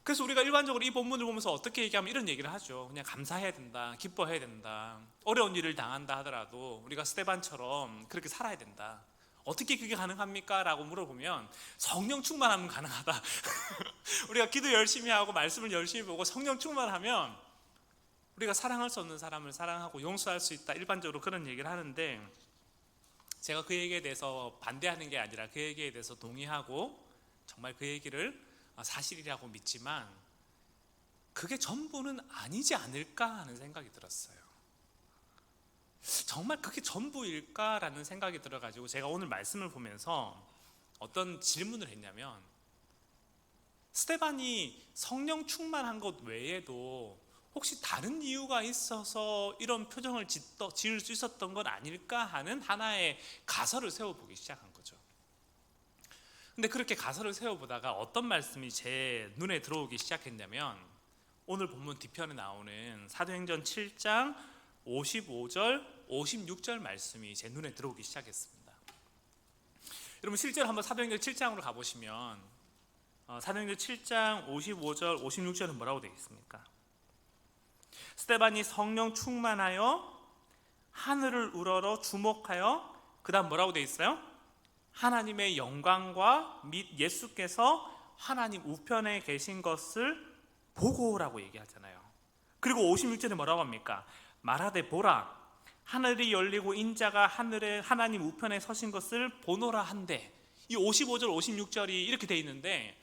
그래서 우리가 일반적으로 이 본문을 보면서 어떻게 얘기하면 이런 얘기를 하죠. 그냥 감사해야 된다, 기뻐해야 된다, 어려운 일을 당한다 하더라도 우리가 스데반처럼 그렇게 살아야 된다. 어떻게 그게 가능합니까? 라고 물어보면 성령 충만하면 가능하다. 우리가 기도 열심히 하고 말씀을 열심히 보고 성령 충만하면 우리가 사랑할 수 없는 사람을 사랑하고 용서할 수 있다, 일반적으로 그런 얘기를 하는데, 제가 그 얘기에 대해서 반대하는 게 아니라 그 얘기에 대해서 동의하고 정말 그 얘기를 사실이라고 믿지만 그게 전부는 아니지 않을까 하는 생각이 들었어요. 정말 그게 전부일까라는 생각이 들어가지고 제가 오늘 말씀을 보면서 어떤 질문을 했냐면, 스데반이 성령 충만한 것 외에도 혹시 다른 이유가 있어서 이런 표정을 지을 수 있었던 건 아닐까 하는 하나의 가설을 세워보기 시작한 거죠. 근데 그렇게 가설을 세워보다가 어떤 말씀이 제 눈에 들어오기 시작했냐면, 오늘 본문 뒤편에 나오는 사도행전 7장 55절 56절 말씀이 제 눈에 들어오기 시작했습니다. 여러분 실제로 한번 사도행전 7장으로 가보시면 사도행전 7장 55절 56절은 뭐라고 되어 있습니까? 스데반이 성령 충만하여 하늘을 우러러 주목하여, 그 다음 뭐라고 되어 있어요? 하나님의 영광과 및 예수께서 하나님 우편에 계신 것을 보고라고 얘기하잖아요. 그리고 56절에 뭐라고 합니까? 말하되 보라, 하늘이 열리고 인자가 하늘에 하나님 우편에 서신 것을 보노라 한데, 이 55절 56절이 이렇게 돼 있는데,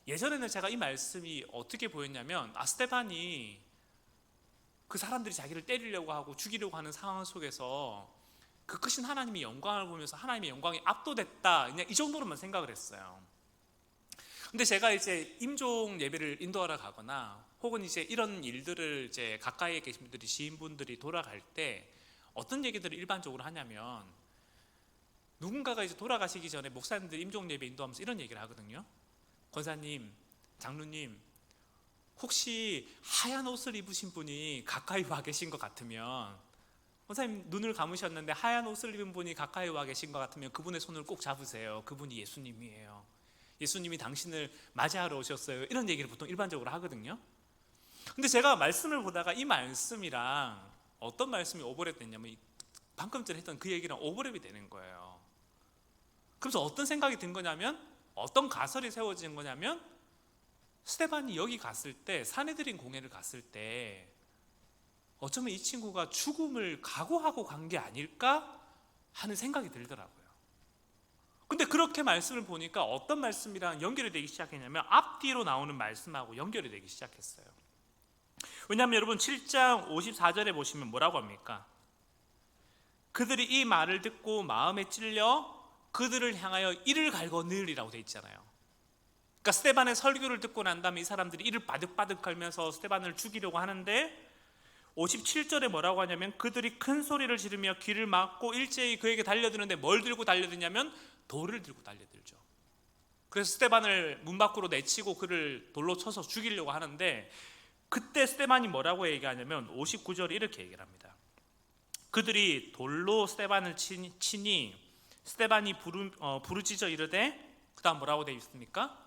예전에는 제가 이 말씀이 어떻게 보였냐면, 스데반이 그 사람들이 자기를 때리려고 하고 죽이려고 하는 상황 속에서 그 크신 하나님의 영광을 보면서 하나님의 영광이 압도됐다, 그냥 이 정도로만 생각을 했어요. 근데 제가 이제 임종 예배를 인도하러 가거나 혹은 이제 이런 일들을 이제 가까이에 계신 분들이, 지인분들이 돌아갈 때 어떤 얘기들을 일반적으로 하냐면, 누군가가 이제 돌아가시기 전에 목사님들 임종 예배 인도하면서 이런 얘기를 하거든요. 권사님, 장로님, 혹시 하얀 옷을 입으신 분이 가까이 와 계신 것 같으면, 권사님 눈을 감으셨는데 하얀 옷을 입은 분이 가까이 와 계신 것 같으면 그분의 손을 꼭 잡으세요. 그분이 예수님이에요. 예수님이 당신을 맞이하러 오셨어요. 이런 얘기를 보통 일반적으로 하거든요. 근데 제가 말씀을 보다가 이 말씀이랑 어떤 말씀이 오버랩 됐냐면, 방금 전에 했던 그 얘기랑 오버랩이 되는 거예요. 그래서 어떤 생각이 든 거냐면, 어떤 가설이 세워진 거냐면, 스데반이 여기 갔을 때, 사내들인 공회를 갔을 때 어쩌면 이 친구가 죽음을 각오하고 간 게 아닐까 하는 생각이 들더라고요. 근데 그렇게 말씀을 보니까 어떤 말씀이랑 연결이 되기 시작했냐면, 앞뒤로 나오는 말씀하고 연결이 되기 시작했어요. 왜냐하면 여러분 7장 54절에 보시면 뭐라고 합니까? 그들이 이 말을 듣고 마음에 찔려 그들을 향하여 이를 갈고 넣으리라고 돼 있잖아요. 그러니까 스데반의 설교를 듣고 난 다음에 이 사람들이 이를 바득바득 갈면서 스데반을 죽이려고 하는데 57절에 뭐라고 하냐면 그들이 큰 소리를 지르며 귀를 막고 일제히 그에게 달려드는데 뭘 들고 달려드냐면 돌을 들고 달려들죠. 그래서 스데반을 문 밖으로 내치고 그를 돌로 쳐서 죽이려고 하는데 그때 스데반이 뭐라고 얘기하냐면 59절에 이렇게 얘기를 합니다. 그들이 돌로 스데반을 치니 스데반이 부르짖어 이르되 그 다음 뭐라고 되어 있습니까?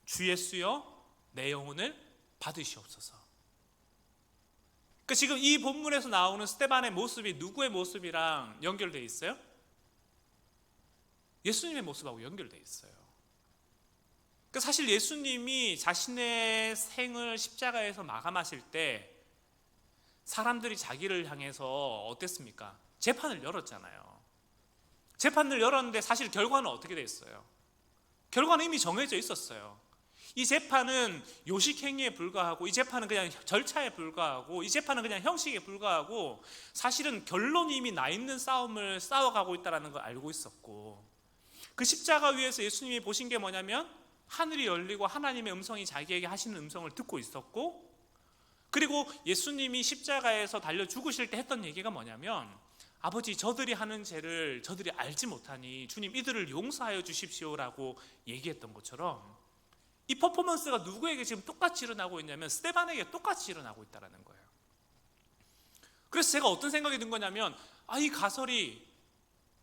주 예수여 내 영혼을 받으시옵소서. 그러니까 지금 이 본문에서 나오는 스데반의 모습이 누구의 모습이랑 연결되어 있어요? 예수님의 모습하고 연결되어 있어요. 그러니까 사실 예수님이 자신의 생을 십자가에서 마감하실 때 사람들이 자기를 향해서 어땠습니까? 재판을 열었잖아요. 재판을 열었는데 사실 결과는 어떻게 됐어요? 결과는 이미 정해져 있었어요. 이 재판은 요식행위에 불과하고 이 재판은 그냥 절차에 불과하고 이 재판은 그냥 형식에 불과하고 사실은 결론이 이미 나 있는 싸움을 싸워가고 있다는 걸 알고 있었고 그 십자가 위에서 예수님이 보신 게 뭐냐면 하늘이 열리고 하나님의 음성이 자기에게 하시는 음성을 듣고 있었고 그리고 예수님이 십자가에서 달려 죽으실 때 했던 얘기가 뭐냐면 아버지 저들이 하는 죄를 저들이 알지 못하니 주님 이들을 용서하여 주십시오라고 얘기했던 것처럼 이 퍼포먼스가 누구에게 지금 똑같이 일어나고 있냐면 스데반에게 똑같이 일어나고 있다는 거예요. 그래서 제가 어떤 생각이 든 거냐면 이 가설이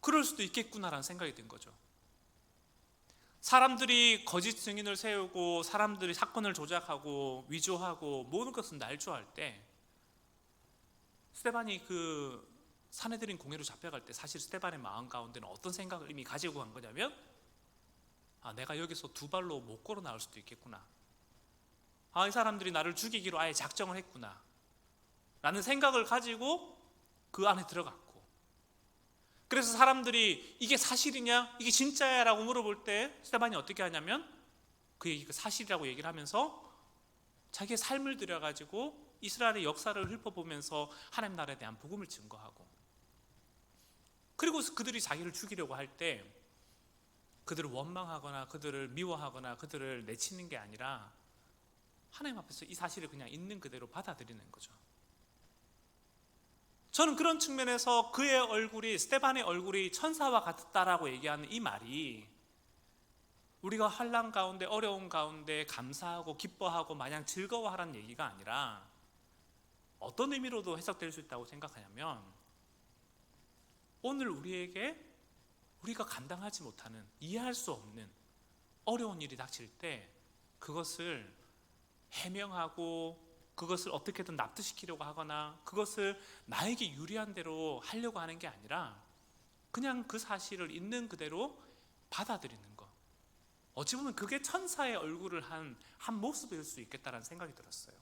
그럴 수도 있겠구나라는 생각이 든 거죠. 사람들이 거짓 증인을 세우고 사람들이 사건을 조작하고 위조하고 모든 것을 날조할 때 스데반이 그 사내들인 공회로 잡혀갈 때 사실 스데반의 마음 가운데는 어떤 생각을 이미 가지고 간 거냐면 내가 여기서 두 발로 못 걸어 나올 수도 있겠구나. 이 사람들이 나를 죽이기로 아예 작정을 했구나 라는 생각을 가지고 그 안에 들어갔고 그래서 사람들이 이게 사실이냐 이게 진짜야 라고 물어볼 때 스데반이 어떻게 하냐면 그 얘기가 사실이라고 얘기를 하면서 자기의 삶을 들여가지고 이스라엘의 역사를 읊어보면서 하나님 나라에 대한 복음을 증거하고 그리고 그들이 자기를 죽이려고 할 때 그들을 원망하거나 그들을 미워하거나 그들을 내치는 게 아니라 하나님 앞에서 이 사실을 그냥 있는 그대로 받아들이는 거죠. 저는 그런 측면에서 그의 얼굴이 스데반의 얼굴이 천사와 같다라고 얘기하는 이 말이 우리가 환난 가운데 어려운 가운데 감사하고 기뻐하고 마냥 즐거워하라는 얘기가 아니라 어떤 의미로도 해석될 수 있다고 생각하냐면 오늘 우리에게 우리가 감당하지 못하는 이해할 수 없는 어려운 일이 닥칠 때 그것을 해명하고 그것을 어떻게든 납득시키려고 하거나 그것을 나에게 유리한 대로 하려고 하는 게 아니라 그냥 그 사실을 있는 그대로 받아들이는 것. 어찌 보면 그게 천사의 얼굴을 한 모습일 수 있겠다는 생각이 들었어요.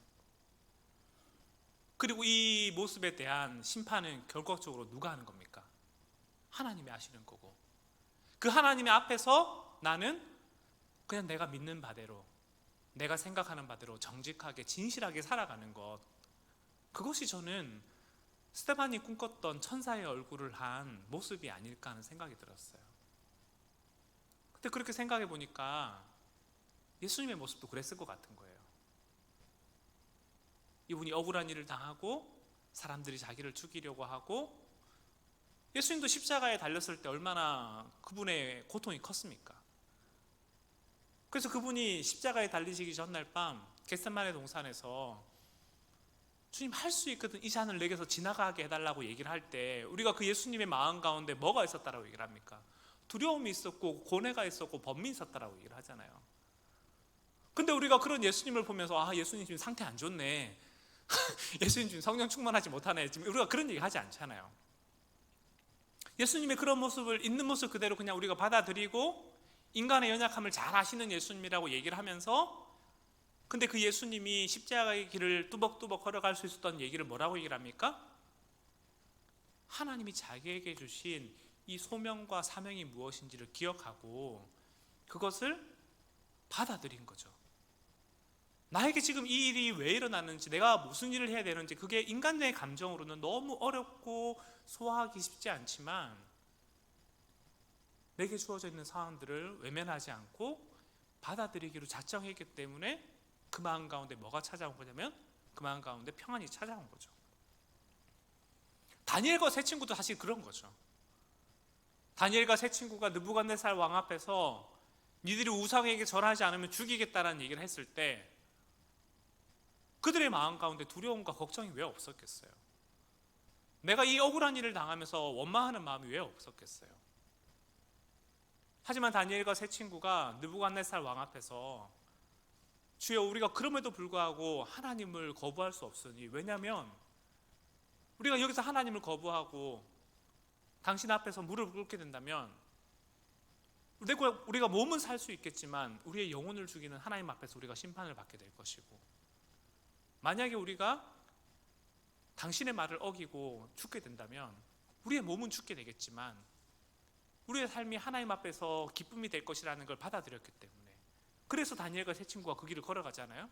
그리고 이 모습에 대한 심판은 결과적으로 누가 하는 겁니까? 하나님이 하시는 거고 그 하나님의 앞에서 나는 그냥 내가 믿는 바대로 내가 생각하는 바대로 정직하게 진실하게 살아가는 것 그것이 저는 스데반이 꿈꿨던 천사의 얼굴을 한 모습이 아닐까 하는 생각이 들었어요. 근데 그렇게 생각해 보니까 예수님의 모습도 그랬을 것 같은 거예요. 이분이 억울한 일을 당하고 사람들이 자기를 죽이려고 하고 예수님도 십자가에 달렸을 때 얼마나 그분의 고통이 컸습니까? 그래서 그분이 십자가에 달리시기 전날 밤 겟세마네 동산에서 주님 할 수 있거든 이 잔을 내게서 지나가게 해달라고 얘기를 할 때 우리가 그 예수님의 마음 가운데 뭐가 있었다라고 얘기를 합니까? 두려움이 있었고 고뇌가 있었고 번민이 있었다라고 얘기를 하잖아요. 근데 우리가 그런 예수님을 보면서 예수님 지금 상태 안 좋네 예수님 지금 성령 충만하지 못하네 지금 우리가 그런 얘기 하지 않잖아요. 예수님의 그런 모습을 있는 모습 그대로 그냥 우리가 받아들이고 인간의 연약함을 잘 아시는 예수님이라고 얘기를 하면서 근데 그 예수님이 십자가의 길을 뚜벅뚜벅 걸어갈 수 있었던 얘기를 뭐라고 얘기를 합니까? 하나님이 자기에게 주신 이 소명과 사명이 무엇인지를 기억하고 그것을 받아들인 거죠. 나에게 지금 이 일이 왜 일어났는지 내가 무슨 일을 해야 되는지 그게 인간의 감정으로는 너무 어렵고 소화하기 쉽지 않지만 내게 주어져 있는 상황들을 외면하지 않고 받아들이기로 작정했기 때문에 그 마음 가운데 뭐가 찾아온 거냐면 그 마음 가운데 평안이 찾아온 거죠. 다니엘과 세 친구도 사실 그런 거죠. 다니엘과 세 친구가 느부갓네살 왕 앞에서 니들이 우상에게 절하지 않으면 죽이겠다라는 얘기를 했을 때 그들의 마음 가운데 두려움과 걱정이 왜 없었겠어요? 내가 이 억울한 일을 당하면서 원망하는 마음이 왜 없었겠어요? 하지만 다니엘과 세 친구가 느부갓네살 왕 앞에서 주여, 우리가 그럼에도 불구하고 하나님을 거부할 수 없으니, 왜냐하면 우리가 여기서 하나님을 거부하고 당신 앞에서 무릎을 꿇게 된다면 우리가 몸은 살 수 있겠지만 우리의 영혼을 죽이는 하나님 앞에서 우리가 심판을 받게 될 것이고, 만약에 우리가 당신의 말을 어기고 죽게 된다면 우리의 몸은 죽게 되겠지만 우리의 삶이 하나님 앞에서 기쁨이 될 것이라는 걸 받아들였기 때문에, 그래서 다니엘과 세 친구가 그 길을 걸어가잖아요.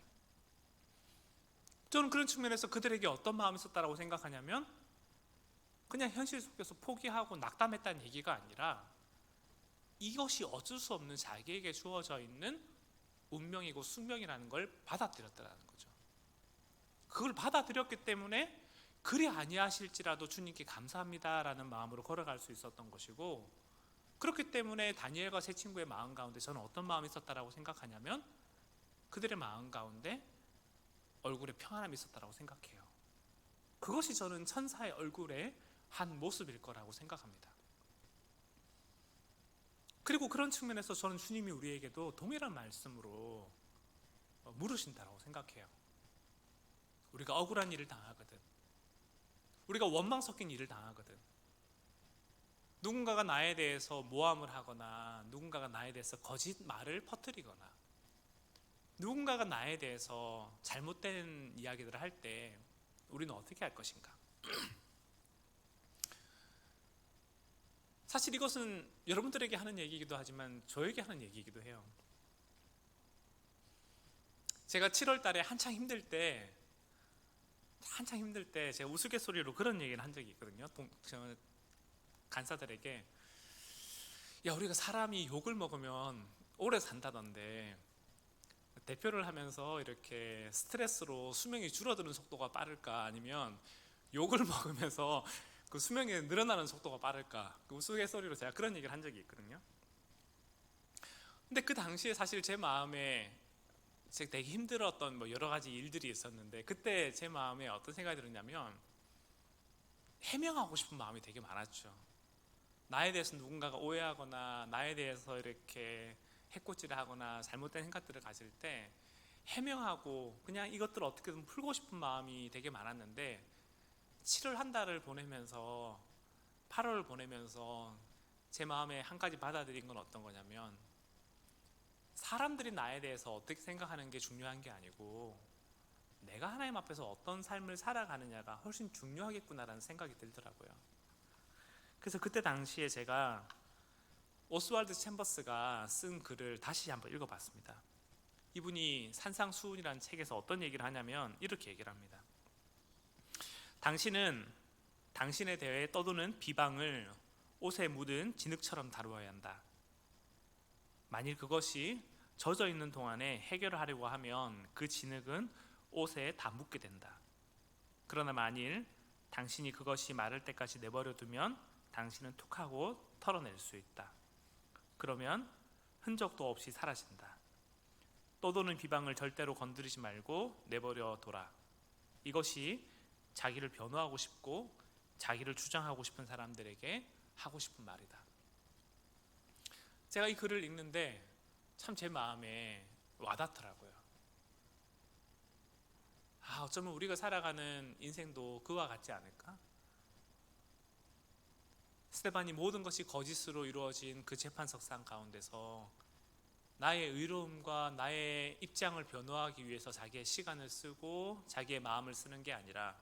저는 그런 측면에서 그들에게 어떤 마음이 있었다고 생각하냐면, 그냥 현실 속에서 포기하고 낙담했다는 얘기가 아니라 이것이 어쩔 수 없는 자기에게 주어져 있는 운명이고 숙명이라는 걸 받아들였다는 거죠. 그걸 받아들였기 때문에 그리 아니하실지라도 주님께 감사합니다라는 마음으로 걸어갈 수 있었던 것이고, 그렇기 때문에 다니엘과 세 친구의 마음 가운데 저는 어떤 마음이 있었다라고 생각하냐면, 그들의 마음 가운데 얼굴에 평안함이 있었다라고 생각해요. 그것이 저는 천사의 얼굴의 한 모습일 거라고 생각합니다. 그리고 그런 측면에서 저는 주님이 우리에게도 동일한 말씀으로 물으신다라고 생각해요. 우리가 억울한 일을 당하거든, 우리가 원망 섞인 일을 당하거든, 누군가가 나에 대해서 모함을 하거나 누군가가 나에 대해서 거짓말을 퍼뜨리거나 누군가가 나에 대해서 잘못된 이야기들을 할 때 우리는 어떻게 할 것인가? 사실 이것은 여러분들에게 하는 얘기이기도 하지만 저에게 하는 얘기이기도 해요. 제가 7월 달에 한창 힘들 때 제가 우스갯소리로 그런 얘기를 한 적이 있거든요. 간사들에게, 야, 우리가 사람이 욕을 먹으면 오래 산다던데 대표를 하면서 이렇게 스트레스로 수명이 줄어드는 속도가 빠를까, 아니면 욕을 먹으면서 그 수명이 늘어나는 속도가 빠를까? 그 우스갯소리로 제가 그런 얘기를 한 적이 있거든요. 근데 그 당시에 사실 제 마음에 제가 되게 힘들었던 여러 가지 일들이 있었는데, 그때 제 마음에 어떤 생각이 들었냐면 해명하고 싶은 마음이 되게 많았죠. 나에 대해서 누군가가 오해하거나 나에 대해서 이렇게 해코지를 하거나 잘못된 생각들을 가질 때 해명하고 그냥 이것들을 어떻게든 풀고 싶은 마음이 되게 많았는데, 7월 한 달을 보내면서 8월을 보내면서 제 마음에 한 가지 받아들인 건 어떤 거냐면, 사람들이 나에 대해서 어떻게 생각하는 게 중요한 게 아니고 내가 하나님 앞에서 어떤 삶을 살아가느냐가 훨씬 중요하겠구나라는 생각이 들더라고요. 그래서 그때 당시에 제가 오스왈드 챔버스가 쓴 글을 다시 한번 읽어봤습니다. 이분이 산상수훈이라는 책에서 어떤 얘기를 하냐면 이렇게 얘기를 합니다. 당신은 당신에 대해 떠도는 비방을 옷에 묻은 진흙처럼 다루어야 한다. 만일 그것이 젖어 있는 동안에 해결을 하려고 하면 그 진흙은 옷에 다 묻게 된다. 그러나 만일 당신이 그것이 마를 때까지 내버려 두면 당신은 툭하고 털어낼 수 있다. 그러면 흔적도 없이 사라진다. 떠도는 비방을 절대로 건드리지 말고 내버려 둬라. 이것이 자기를 변호하고 싶고 자기를 주장하고 싶은 사람들에게 하고 싶은 말이다. 제가 이 글을 읽는데 참 제 마음에 와닿더라고요. 어쩌면 우리가 살아가는 인생도 그와 같지 않을까? 스데반이 모든 것이 거짓으로 이루어진 그 재판석상 가운데서 나의 의로움과 나의 입장을 변호하기 위해서 자기의 시간을 쓰고 자기의 마음을 쓰는 게 아니라,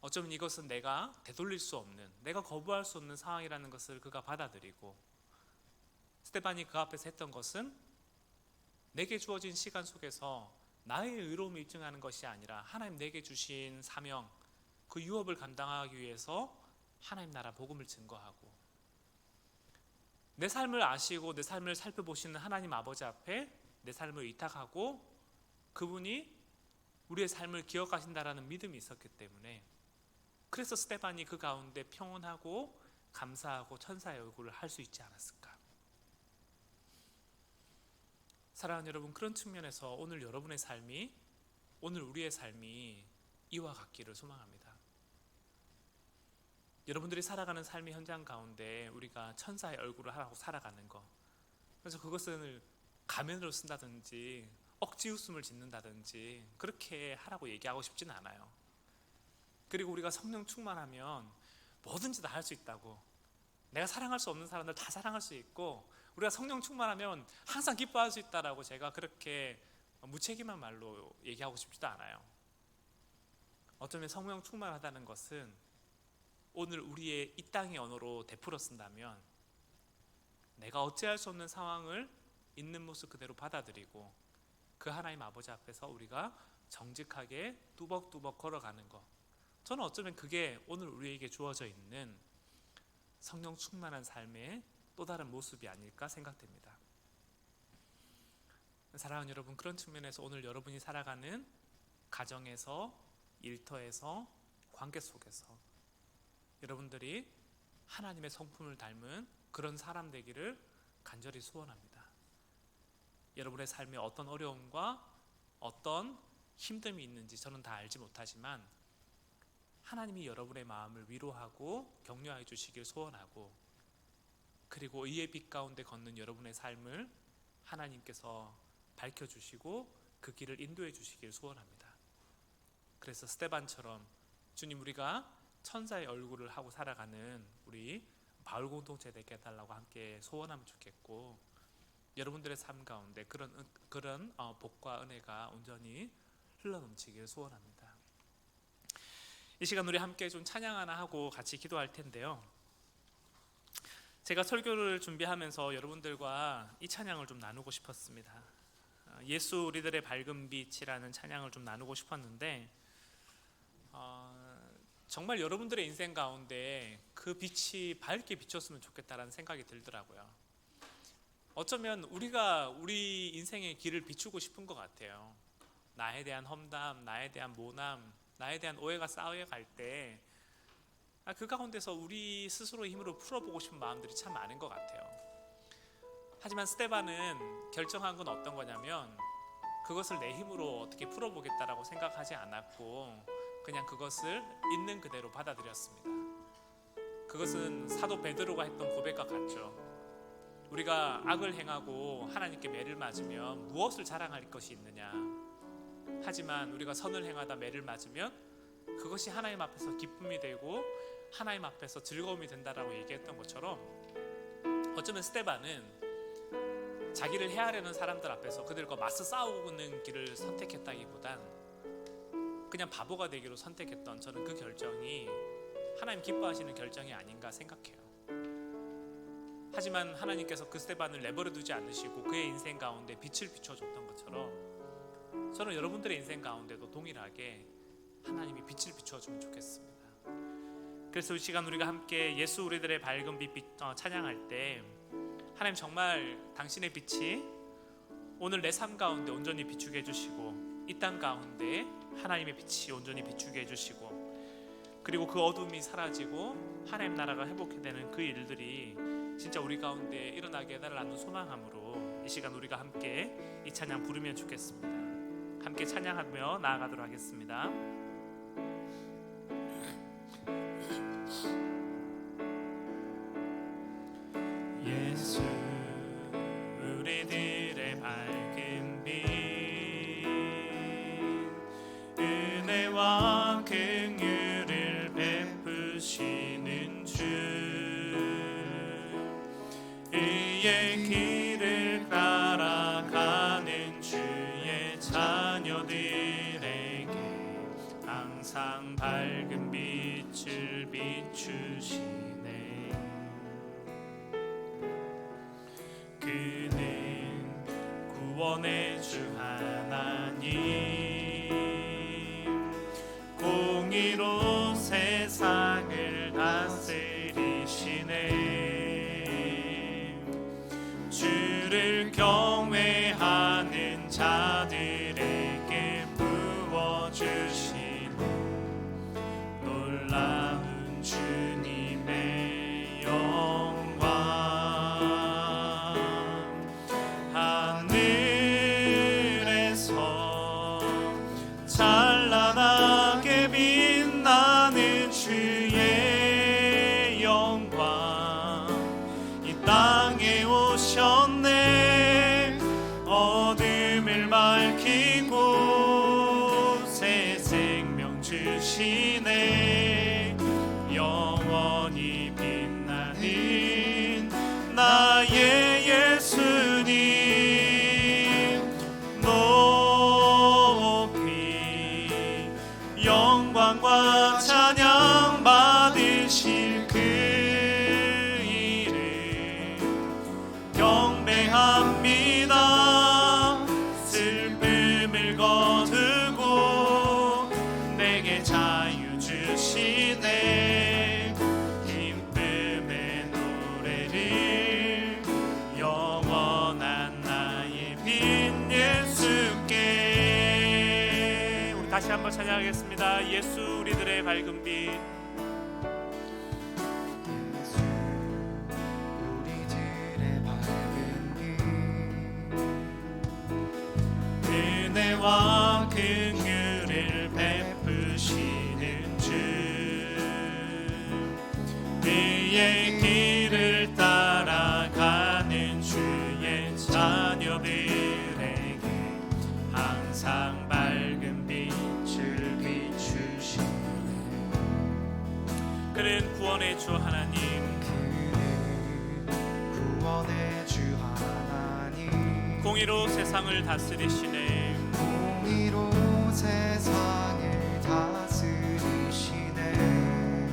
어쩌면 이것은 내가 되돌릴 수 없는, 내가 거부할 수 없는 상황이라는 것을 그가 받아들이고, 스데반이 그 앞에서 했던 것은 내게 주어진 시간 속에서 나의 의로움을 입증하는 것이 아니라 하나님 내게 주신 사명, 그 유업을 감당하기 위해서 하나님 나라 복음을 증거하고, 내 삶을 아시고 내 삶을 살펴보시는 하나님 아버지 앞에 내 삶을 의탁하고 그분이 우리의 삶을 기억하신다라는 믿음이 있었기 때문에, 그래서 스데반이 그 가운데 평온하고 감사하고 천사의 얼굴을 할 수 있지 않았을까. 사랑하는 여러분, 그런 측면에서 오늘 여러분의 삶이, 오늘 우리의 삶이 이와 같기를 소망합니다. 여러분들이 살아가는 삶의 현장 가운데 우리가 천사의 얼굴을 하고 살아가는 것, 그래서 그것을 가면으로 쓴다든지 억지 웃음을 짓는다든지 그렇게 하라고 얘기하고 싶지는 않아요. 그리고 우리가 성령 충만하면 뭐든지 다 할 수 있다고, 내가 사랑할 수 없는 사람들 다 사랑할 수 있고, 우리가 성령 충만하면 항상 기뻐할 수 있다라고 제가 그렇게 무책임한 말로 얘기하고 싶지도 않아요. 어쩌면 성령 충만하다는 것은 오늘 우리의 이 땅의 언어로 되풀어 쓴다면, 내가 어찌할 수 없는 상황을 있는 모습 그대로 받아들이고 그 하나님 아버지 앞에서 우리가 정직하게 뚜벅뚜벅 걸어가는 것, 저는 어쩌면 그게 오늘 우리에게 주어져 있는 성령 충만한 삶의 또 다른 모습이 아닐까 생각됩니다. 사랑하는 여러분, 그런 측면에서 오늘 여러분이 살아가는 가정에서, 일터에서, 관계 속에서 여러분들이 하나님의 성품을 닮은 그런 사람 되기를 간절히 소원합니다. 여러분의 삶에 어떤 어려움과 어떤 힘듦이 있는지 저는 다 알지 못하지만 하나님이 여러분의 마음을 위로하고 격려해 주시길 소원하고, 그리고 의의 빛 가운데 걷는 여러분의 삶을 하나님께서 밝혀주시고 그 길을 인도해 주시길 소원합니다. 그래서 스데반처럼 주님, 우리가 천사의 얼굴을 하고 살아가는 우리 바울 공동체 되게 해달라고 함께 소원하면 좋겠고, 여러분들의 삶 가운데 그런 복과 은혜가 온전히 흘러넘치길 소원합니다. 이 시간 우리 함께 좀 찬양 하나 하고 같이 기도할 텐데요, 제가 설교를 준비하면서 여러분들과 이 찬양을 좀 나누고 싶었습니다. 예수 우리들의 밝은 빛이라는 찬양을 좀 나누고 싶었는데, 정말 여러분들의 인생 가운데 그 빛이 밝게 비쳤으면 좋겠다라는 생각이 들더라고요. 어쩌면 우리가 우리 인생의 길을 비추고 싶은 것 같아요. 나에 대한 험담, 나에 대한 모남, 나에 대한 오해가 쌓여갈 때 그 가운데서 우리 스스로의 힘으로 풀어보고 싶은 마음들이 참 많은 것 같아요. 하지만 스데반은 결정한 건 어떤 거냐면, 그것을 내 힘으로 어떻게 풀어보겠다라고 생각하지 않았고 그냥 그것을 있는 그대로 받아들였습니다. 그것은 사도 베드로가 했던 고백과 같죠. 우리가 악을 행하고 하나님께 매를 맞으면 무엇을 자랑할 것이 있느냐, 하지만 우리가 선을 행하다 매를 맞으면 그것이 하나님 앞에서 기쁨이 되고 하나님 앞에서 즐거움이 된다라고 얘기했던 것처럼, 어쩌면 스데반은 자기를 해하려는 사람들 앞에서 그들과 맞서 싸우는 길을 선택했다기보단 그냥 바보가 되기로 선택했던, 저는 그 결정이 하나님 기뻐하시는 결정이 아닌가 생각해요. 하지만 하나님께서 그 스데반을 내버려 두지 않으시고 그의 인생 가운데 빛을 비춰줬던 것처럼, 저는 여러분들의 인생 가운데도 동일하게 하나님이 빛을 비춰주면 좋겠습니다. 그래서 이 시간 우리가 함께 예수 우리들의 밝은 빛 찬양할 때, 하나님 정말 당신의 빛이 오늘 내 삶 가운데 온전히 비추게 해주시고, 이 땅 가운데 하나님의 빛이 온전히 비추게 해주시고, 그리고 그 어둠이 사라지고 하나님 나라가 회복이 되는 그 일들이 진짜 우리 가운데 일어나게 해달라는 소망함으로 이 시간 우리가 함께 이 찬양 부르면 좋겠습니다. 함께 찬양하며 나아가도록 하겠습니다. 예수 우리들의 밝은 빛, 은혜와 긍휼을 베푸시는 주, 의의 길을 따라가는 주의 자녀들에게 항상 밝은 빛을 비추시네. 그는 구원의 주 하나님, 공의로 세상을 다스리시네. 부어주시는 놀라운 주님의 영광, 하늘에서 찬란하게 빛나는 주의 영광, 이 땅에 오셨네. 어둠을 밝히고 새 생명 주시네. 영원히 빛나는 나의 예수님, 높이 영광과 찬양 받으실 그 이름 경배합니다. 슬픔을 거두고 내게 자유 주시네. 기쁨의 노래를 영원한 나의 빈 예수께. 우리 다시 한번 찬양하겠습니다. 예수 우리들의 밝은 빛. 예수 우리들의 밝은 빛, 은혜와 긍휼을 베푸시는 주, 그의 길을 따라가는 주의 자녀들에게 항상 밝은 빛을 비추시네. 그는 구원의 주 하나님, 그는 구원의 주 하나님, 공의로 세상을 다스리시네. 공의로 세상을 다스리시네.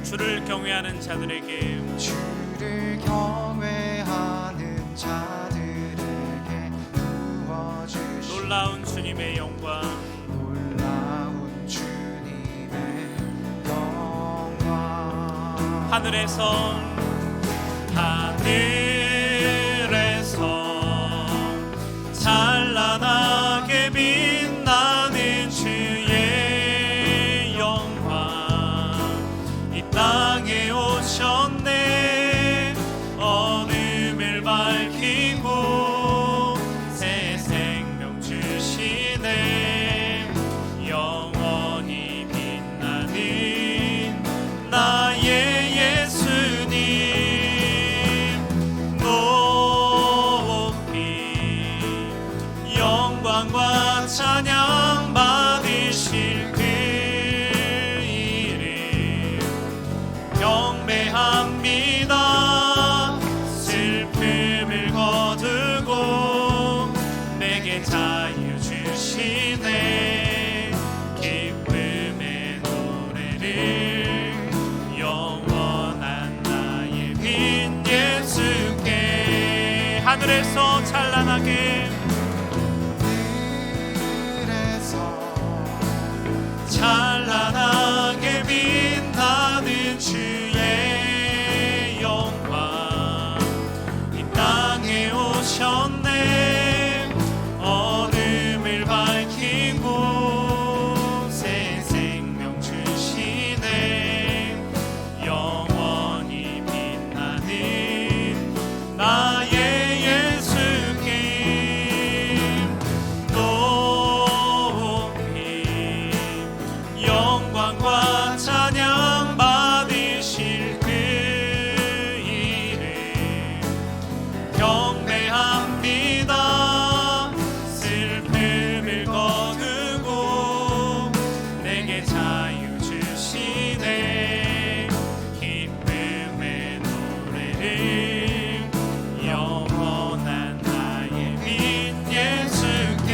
주를 경외하는 자들에게 주를 경외하는 자들에게 부어주시네. 놀라운 주님의 영광, 놀라운 주님의 영광. 하늘에서 찬란하게 빛나는 주의 영광, 이 땅에 오셨네. 어둠을 밝히고 새 생명 주시네. 영원히 빛나는 나의 예수님, 높이 영광과 찬양 받으실 그 이름 경배합니다. 슬픔을 거두고 내게 자유 주시네. 기쁨의 노래를 영원한 나의 빈 예수께. 하늘에서 찬란하게 찬란하게 빛나는 주의 영광, 이 땅에 오셨네. 어둠을 밝히고 새 생명 주시네. 영원히 빛나는 나의 예수님, 높이 영광과 찬양 받으실 그 이름 경배합니다. 슬픔을 거두고 내게 자유 주시네. 기쁨의 노래를 영원한 나의 빈 예수께.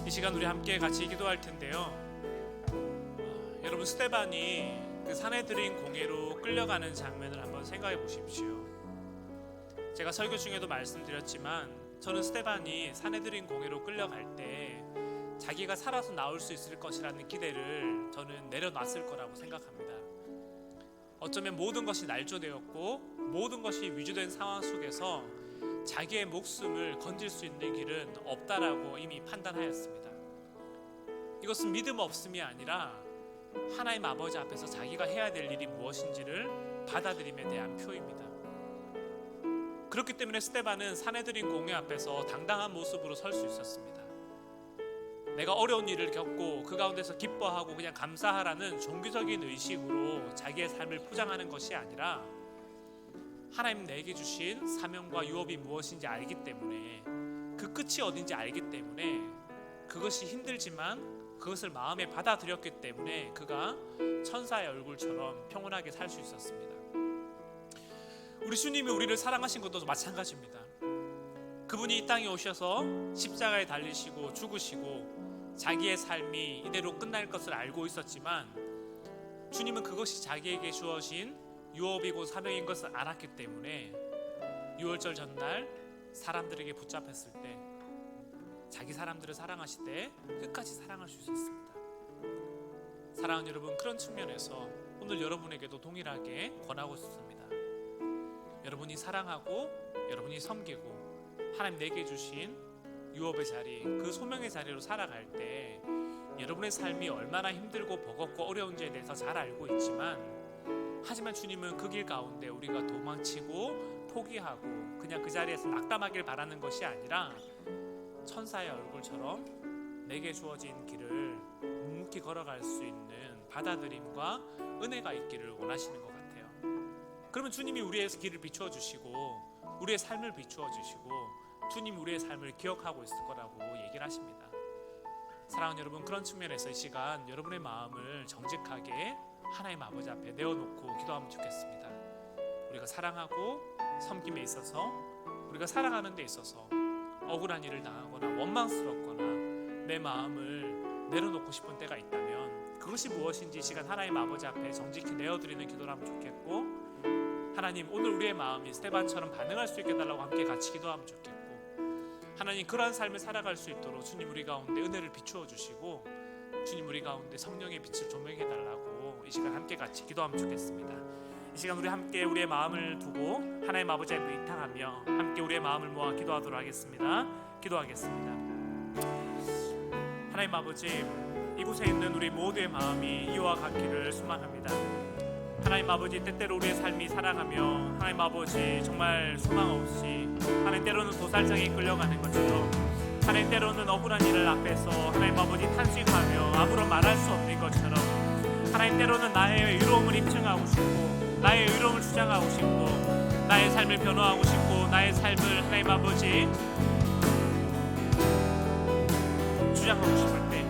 이 시간 우리 함께 같이 기도할 텐데요. 여러분, 스데반이 그 사내들인 공회로 끌려가는 장면을 한번 생각해 보십시오. 제가 설교 중에도 말씀드렸지만 저는 스데반이 사내들인 공회로 끌려갈 때 자기가 살아서 나올 수 있을 것이라는 기대를 저는 내려놨을 거라고 생각합니다. 어쩌면 모든 것이 날조되었고 모든 것이 위조된 상황 속에서 자기의 목숨을 건질 수 있는 길은 없다라고 이미 판단하였습니다. 이것은 믿음 없음이 아니라 하나님 아버지 앞에서 자기가 해야 될 일이 무엇인지를 받아들임에 대한 표입니다. 그렇기 때문에 스데반은 사내들인 공회 앞에서 당당한 모습으로 설 수 있었습니다. 내가 어려운 일을 겪고 그 가운데서 기뻐하고 그냥 감사하라는 종교적인 의식으로 자기의 삶을 포장하는 것이 아니라 하나님 내게 주신 사명과 유업이 무엇인지 알기 때문에, 그 끝이 어딘지 알기 때문에, 그것이 힘들지만 그것을 마음에 받아들였기 때문에 그가 천사의 얼굴처럼 평온하게 살 수 있었습니다. 우리 주님이 우리를 사랑하신 것도 마찬가지입니다. 그분이 이 땅에 오셔서 십자가에 달리시고 죽으시고 자기의 삶이 이대로 끝날 것을 알고 있었지만, 주님은 그것이 자기에게 주어진 유업이고 사명인 것을 알았기 때문에 6월절 전날 사람들에게 붙잡혔을 때 자기 사람들을 사랑하실 때 끝까지 사랑할 수 있었습니다. 사랑하는 여러분, 그런 측면에서 오늘 여러분에게도 동일하게 권하고 싶습니다. 여러분이 사랑하고 여러분이 섬기고 하나님 내게 주신 유업의 자리, 그 소명의 자리로 살아갈 때 여러분의 삶이 얼마나 힘들고 버겁고 어려운지에 대해서 잘 알고 있지만, 하지만 주님은 그 길 가운데 우리가 도망치고 포기하고 그냥 그 자리에서 낙담하길 바라는 것이 아니라 천사의 얼굴처럼 내게 주어진 길을 묵묵히 걸어갈 수 있는 받아들임과 은혜가 있기를 원하시는 것 같아요. 그러면 주님이 우리의 길을 비추어 주시고 우리의 삶을 비추어 주시고 주님 우리의 삶을 기억하고 있을 거라고 얘기를 하십니다. 사랑하는 여러분, 그런 측면에서 이 시간 여러분의 마음을 정직하게 하나님 아버지 앞에 내어놓고 기도하면 좋겠습니다. 우리가 사랑하고 섬김에 있어서, 우리가 살아가는 데 있어서 억울한 일을 당하거나 원망스럽거나 내 마음을 내려놓고 싶은 때가 있다면 그것이 무엇인지 이 시간 하나님 아버지 앞에 정직히 내어드리는 기도를 하면 좋겠고, 하나님 오늘 우리의 마음이 스데반처럼 반응할 수 있게 해달라고 함께 같이 기도하면 좋겠고, 하나님 그러한 삶을 살아갈 수 있도록 주님 우리 가운데 은혜를 비추어 주시고 주님 우리 가운데 성령의 빛을 조명해 달라고 이 시간 함께 같이 기도하면 좋겠습니다. 이 시간 우리 함께 우리의 마음을 두고 하나님 아버지 앞에 의탁하며 함께 우리의 마음을 모아 기도하도록 하겠습니다. 기도하겠습니다. 하나님 아버지, 이곳에 있는 우리 모두의 마음이 이와 같기를 소망합니다. 하나님 아버지, 때때로 우리의 삶이 살아가며 하나님 아버지 정말 소망 없이, 하나님 때로는 도살장에 끌려가는 것처럼, 하나님 때로는 억울한 일을 앞에서 하나님 아버지 탄식하며 아무런 말할 수 없는 것처럼, 하나님 때로는 나의 의로움을 입증하고 싶고 나의 의로움을 주장하고 싶고 나의 삶을 변호하고 싶고 나의 삶을 하나님 아버지 주장하고 싶을 때,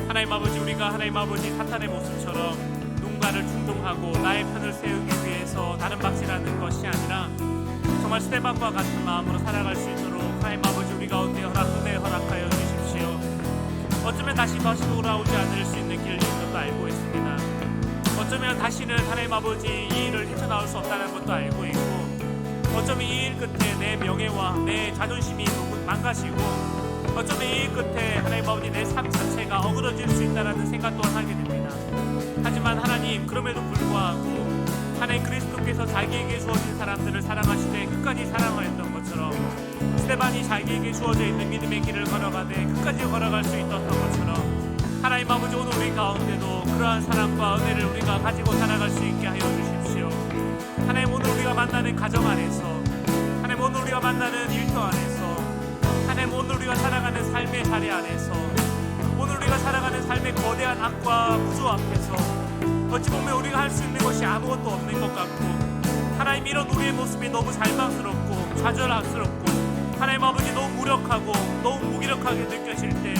하나님 아버지 우리가 하나님 아버지 사탄의 모습처럼 누군가를 충동하고 나의 편을 세우기 위해서 다른 박질하는 것이 아니라 정말 스데반과 같은 마음으로 살아갈 수 있도록 하나님 아버지 우리 가운데 은혜 허락하여 주십시오. 어쩌면 다시 돌아오지 않을 수 있는 길인 것도 알고 있습니다. 어쩌면 다시는 하나님 아버지 이 일을 헤쳐나올 수 없다는 것도 알고 있고, 어쩌면 이 일 끝에 내 명예와 내 자존심이 망가지고, 어쩌면 이 일 끝에 하나님 아버지 내 삶 자체가 어그러질 수 있다는 생각 또한 하게 됩니다. 하지만 하나님, 그럼에도 불구하고 하나님 그리스도께서 자기에게 주어진 사람들을 사랑하시되 끝까지 사랑하였던 것처럼, 스데반이 자기에게 주어져 있는 믿음의 길을 걸어가되 끝까지 걸어갈 수 있었던 것처럼, 하나님 아버지 오늘 우리 가운데도 그러한 사랑과 은혜를 우리가 가지고 살아갈 수 있게 하여 주십시오. 하나님 오늘 우리가 만나는 가정 안에서, 하나님 오늘 우리가 만나는 일터 안에서, 하나님 오늘 우리가 살아가는 삶의 자리 안에서, 오늘 우리가 살아가는 삶의 거대한 악과 구조 앞에서 어찌 보면 우리가 할 수 있는 것이 아무것도 없는 것 같고, 하나님 이런 우리의 모습이 너무 절망스럽고 좌절스럽고 하나님 아버지 너무 무력하고 너무 무기력하게 느껴질 때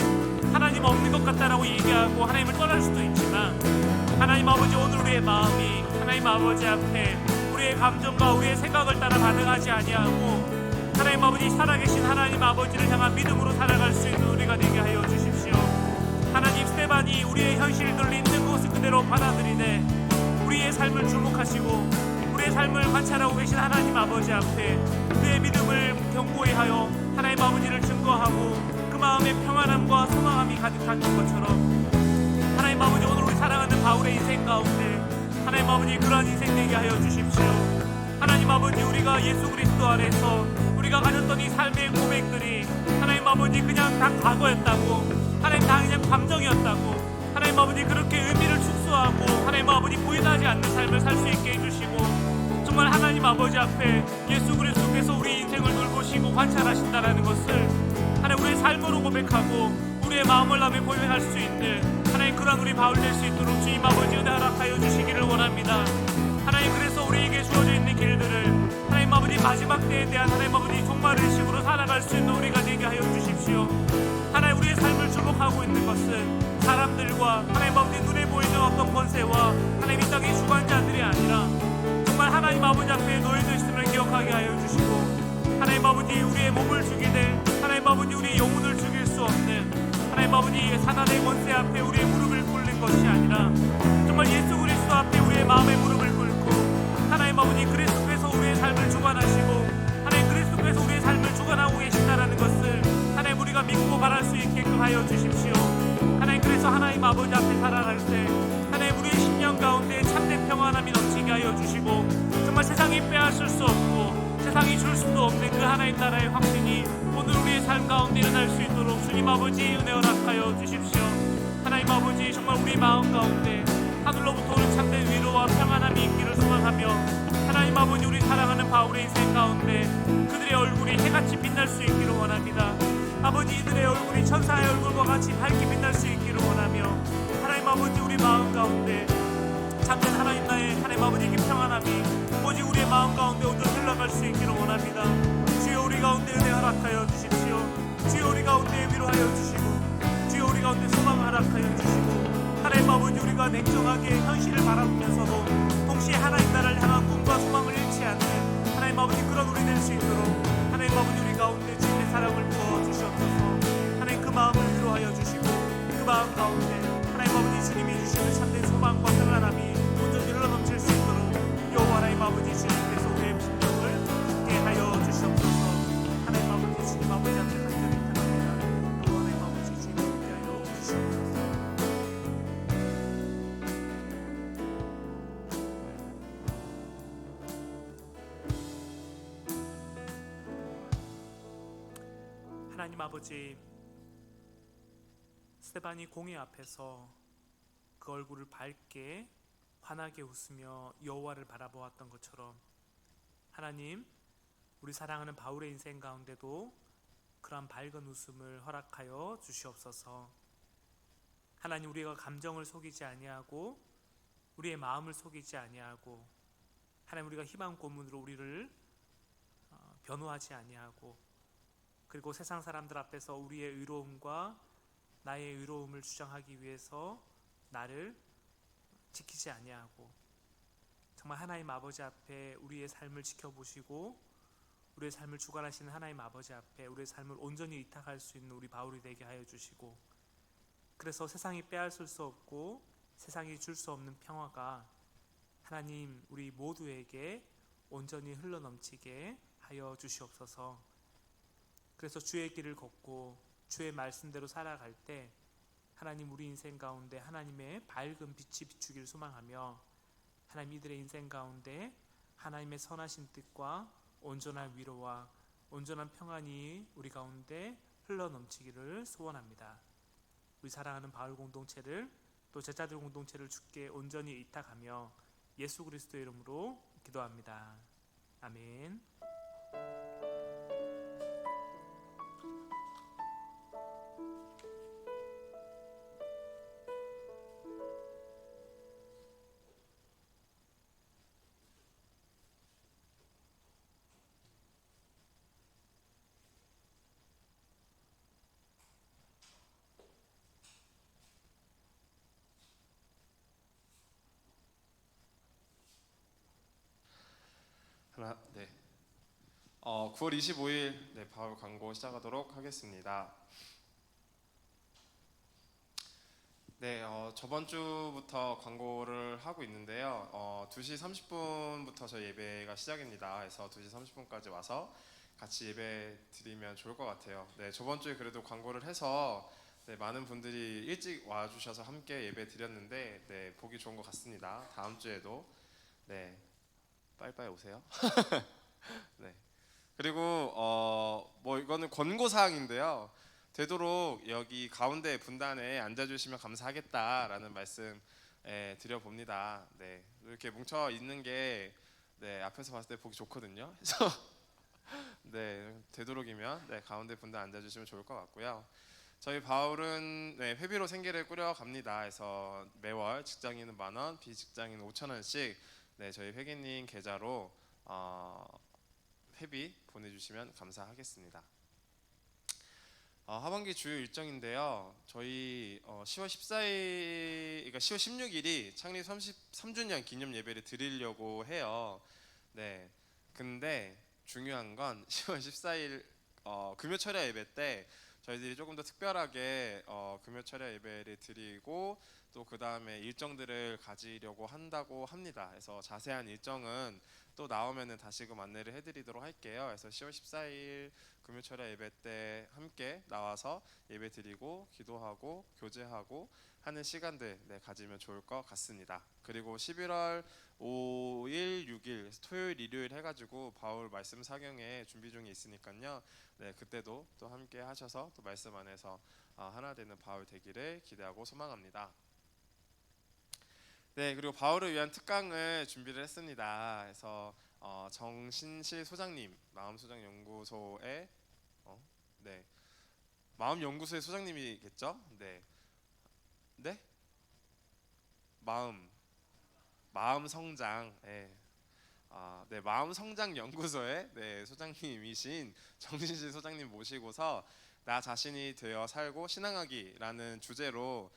하나님 없는 것 같다라고 얘기하고 하나님을 떠날 수도 있지만, 하나님 아버지 오늘 우리의 마음이 하나님 아버지 앞에 우리의 감정과 우리의 생각을 따라 반응하지 아니하고 하나님 아버지 살아계신 하나님 아버지를 향한 믿음으로 살아갈 수 있는 우리가 되게 하여 주십시오. 하나님, 스데반이 우리의 현실들을 있는 것을 그대로 받아들이되 우리의 삶을 주목하시고 우리의 삶을 관찰하고 계신 하나님 아버지 앞에 그의 믿음을 견고히 하여 하나님 아버지를 증거하고 그 마음에 평안함과 소망함이 가득한 것처럼, 하나님 아버지 오늘 우리 사랑하는 바울의 인생 가운데 하나님 아버지 그러한 인생 되게 하여 주십시오. 하나님 아버지, 우리가 예수 그리스도 안에서 우리가 가졌던 이 삶의 고백들이 하나님 아버지 그냥 다 과거였다고, 하나님 다 그냥 감정이었다고, 하나님 아버지 그렇게 의미를 축소하고 하나님 아버지 부인하지 않는 삶을 살 수 있게 해주시고, 정말 하나님 아버지 앞에 예수 그리스도께서 우리 인생을 돌보시고 관찰하신다라는 것을 하나님 우리의 삶으로 고백하고 우리의 마음을 남에 고백할 수 있는 하나님 그런 우리 바울 될 수 있도록 주님 아버지 은혜 허락하여 주시기를 원합니다. 하나님 그래서 우리에게 주어져 있는 길들을 하나님 아버지 마지막 때에 대한 하나님 아버지 종말의식으로 살아갈 수 있는 우리가 되게 하여 주십시오. 하나님 우리의 삶을 주목하고 있는 것은 사람들과 하나님 아버지 눈에 보이는 어떤 권세와 하나님 이 땅의 주관자들이 아니라 정말 하나님 아버지 앞에 놓여져 있음을 기억하게 하여 주시고, 하나님 아버지 우리의 몸을 죽이되 하나님 아버지 우리의 영혼을 죽일 수 없는 하나님 아버지 사단의 권세 앞에 우리의 무릎을 꿇는 것이 아니라 정말 예수 그리스도 앞에 우리의 마음의 무릎을 꿇고 하나님 아버지 그리스도께서 우리의 삶을 주관하시고 하나님 그리스도께서 우리의 삶을 주관하고 계신다라는 것을 하나님 우리가 믿고 바랄 수 있게끔 하여 주십시오. 하나님 그래서 하나님 아버지 앞에 살아갈 때 하나님 우리의 심령 가운데 참된 평안함이 넘치게 하여 주시고, 정말 세상이 빼앗을 수 없고 세상이 줄 수도 없는 그 하나님 나라의 확신이 오늘 우리의 삶 가운데 일어날 수 있도록 주님 아버지 은혜 허락하여 주십시오. 하나님 아버지 정말 우리 마음 가운데 하늘로부터 오는 참된 위로와 평안함이 있기를 소망하며, 하나님 아버지 우리 사랑하는 바울의 인생 가운데 그들의 얼굴이 해같이 빛날 수 있기를 원합니다. 아버지 이들의 얼굴이 천사의 얼굴과 같이 밝게 빛날 수 있기를 원하며, 하나님 아버지 우리 마음 가운데 참된 하나님 나의 하나님 아버지의 평안함이 오직 우리의 마음 가운데 온전히 흘러갈 수 있기를 원합니다. 주여 우리 가운데 은혜 허락하여 주십시오. 주여 우리 가운데 위로하여 주시고 주여 우리 가운데 소망 허락하여 주시고, 하나님 아버지 우리가 냉정하게 현실을 바라보면서도 동시에 하나님 나라를 향한 꿈과 소망을 잃지 않는 하나님 아버지 그런 우리 될 수 있도록 하나님 아버지 우리 가운데 주님의 사랑을 부어 주시옵소서. 하나님 그 마음을 위로하여 주시고 그 마음 가운데 하나님 아버지 주님이 주시는 참된 소망과 평안함이 온전히 흘러넘칠 수 있도록 여호와 하나님 아버지 주님께서 우리의 심령을 굳게 하여 주시옵소서. 하나님 아버지 주님 아버지 앞에 간절히 부탁합니다. 여호와 하나님 아버지 주님 굳게 하여 주시옵소서. 하나님 아버지, 스데반이 공회 앞에서 그 얼굴을 밝게 환하게 웃으며 여호와를 바라보았던 것처럼 하나님 우리 사랑하는 바울의 인생 가운데도 그러한 밝은 웃음을 허락하여 주시옵소서. 하나님 우리가 감정을 속이지 아니하고 우리의 마음을 속이지 아니하고 하나님 우리가 희망 고문으로 우리를 변호하지 아니하고 그리고 세상 사람들 앞에서 우리의 의로움과 나의 의로움을 주장하기 위해서 나를 지키지 아니하고 정말 하나님 아버지 앞에 우리의 삶을 지켜보시고 우리의 삶을 주관하시는 하나님 아버지 앞에 우리의 삶을 온전히 의탁할 수 있는 우리 바울이 되게 하여 주시고, 그래서 세상이 빼앗을 수 없고 세상이 줄 수 없는 평화가 하나님 우리 모두에게 온전히 흘러넘치게 하여 주시옵소서. 그래서 주의 길을 걷고 주의 말씀대로 살아갈 때 하나님 우리 인생 가운데 하나님의 밝은 빛이 비추기를 소망하며 하나님 이들의 인생 가운데 하나님의 선하신 뜻과 온전한 위로와 온전한 평안이 우리 가운데 흘러넘치기를 소원합니다. 우리 사랑하는 바울 공동체를 또 제자들 공동체를 주께 온전히 의탁하며 예수 그리스도의 이름으로 기도합니다. 아멘. 네. 9월 25일 바울 광고 시작하도록 하겠습니다. 네, 저번 주부터 광고를 하고 있는데요. 2시 30분부터 저희 예배가 시작입니다. 그래서 2시 30분까지 와서 같이 예배 드리면 좋을 것 같아요. 네, 저번 주에 그래도 광고를 해서 많은 분들이 일찍 와주셔서 함께 예배 드렸는데 보기 좋은 것 같습니다. 다음 주에도 빨리빨리 오세요. 네. 그리고 뭐 이거는 권고 사항인데요. 되도록 여기 가운데 분단에 앉아주시면 감사하겠다라는 말씀 드려봅니다. 네, 이렇게 뭉쳐 있는 게 앞에서 봤을 때 보기 좋거든요. 그래서 되도록이면 가운데 분단 앉아주시면 좋을 것 같고요. 저희 바울은 회비로 생계를 꾸려갑니다. 해서 매월 직장인은 10,000원, 비직장인은 5,000원씩 저희 회계님 계좌로 회비 보내주시면 감사하겠습니다. 하반기 주요 일정인데요. 저희 10월 14일, 그러니까 10월 16일이 창립 33주년 기념 예배를 드리려고 해요. 네. 근데 중요한 건 10월 14일 금요철야 예배 때 저희들이 조금 더 특별하게 금요철야 예배를 드리고 또 그 다음에 일정들을 가지려고 한다고 합니다. 그래서 자세한 일정은 또 나오면은 다시금 안내를 해드리도록 할게요. 그래서 10월 14일 금요철야 예배 때 함께 나와서 예배 드리고 기도하고 교제하고 하는 시간들 가지면 좋을 것 같습니다. 그리고 11월 5일, 6일 토요일, 일요일 해가지고 바울 말씀 사경에 준비 중에 있으니까요. 그때도 또 함께 하셔서 또 말씀 안에서 하나 되는 바울 되기를 기대하고 소망합니다. 그리고 바울을 위한 특강을 준비를 했습니다. 그래서 정신실 소장님, 마음소장연구소의 마음연구소의 소장님이겠죠? 마음성장, 마음성장연구소의 소장님이신 정신실 소장님 모시고서 나 자신이 되어 살고 신앙하기라는 주제로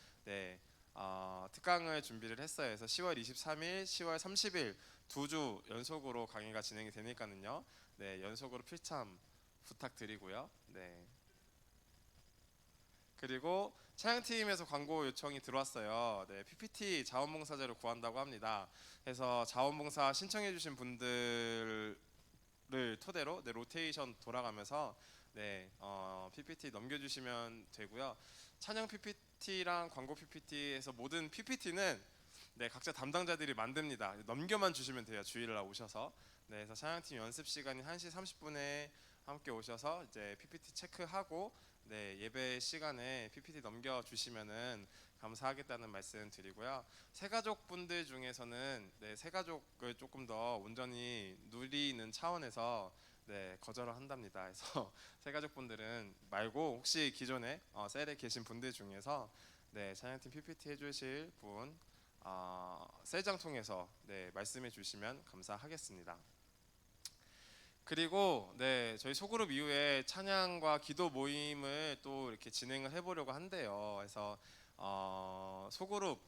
특강을 준비를 했어요. 그래서 10월 23일, 10월 30일 2주 연속으로 강의가 진행이 되니까는요. 연속으로 필참 부탁드리고요. 그리고 찬양팀에서 광고 요청이 들어왔어요. PPT 자원봉사자를 구한다고 합니다. 그래서 자원봉사 신청해주신 분들을 토대로 로테이션 돌아가면서 PPT 넘겨주시면 되고요. 찬양 PPT랑 광고 PPT에서 모든 PPT는 각자 담당자들이 만듭니다. 넘겨만 주시면 돼요. 주일날 오셔서. 그래서 찬양팀 연습 시간이 1시 30분에 함께 오셔서 이제 PPT 체크하고 예배 시간에 PPT 넘겨주시면은 감사하겠다는 말씀 드리고요. 새가족 분들 중에서는 새가족을 조금 더 온전히 누리는 차원에서 거절을 한답니다. 그래서 새가족 분들은 말고 혹시 기존에 셀에 계신 분들 중에서 찬양팀 PPT 해주실 분 셀장 통해서 말씀해 주시면 감사하겠습니다. 그리고 저희 소그룹 이후에 찬양과 기도 모임을 또 이렇게 진행을 해보려고 한대요. 그래서 소그룹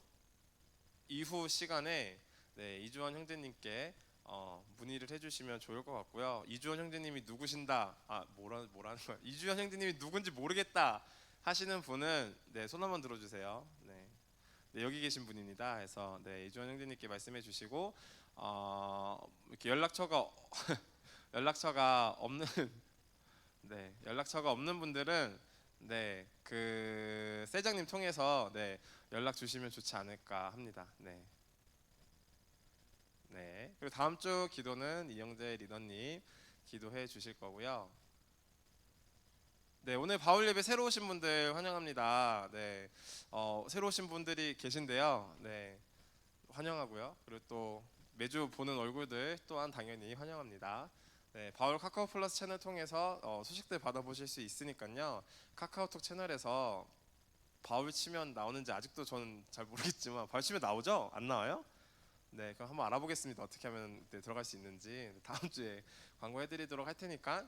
이후 시간에 이주원 형제님께 문의를 해주시면 좋을 것 같고요. 이주원 형제님이 누구신다? 뭐라는 거야? 이주원 형제님이 누군지 모르겠다 하시는 분은 손 한번 들어주세요. 여기 계신 분입니다. 그래서 이주원 형제님께 말씀해 주시고 이렇게 연락처가 없는 분들은 그 세장님 통해서 연락 주시면 좋지 않을까 합니다. 그리고 다음 주 기도는 이영재 리더님 기도해 주실 거고요. 오늘 바울 예배 새로 오신 분들 환영합니다. 새로 오신 분들이 계신데요. 환영하고요. 그리고 또 매주 보는 얼굴들 또한 당연히 환영합니다. 바울 카카오 플러스 채널 통해서 소식들 받아보실 수 있으니까요. 카카오톡 채널에서 바울 치면 나오는지 아직도 저는 잘 모르겠지만 바울 치면 나오죠? 안 나와요? 그럼 한번 알아보겠습니다. 어떻게 하면 들어갈 수 있는지 다음 주에 광고해드리도록 할 테니까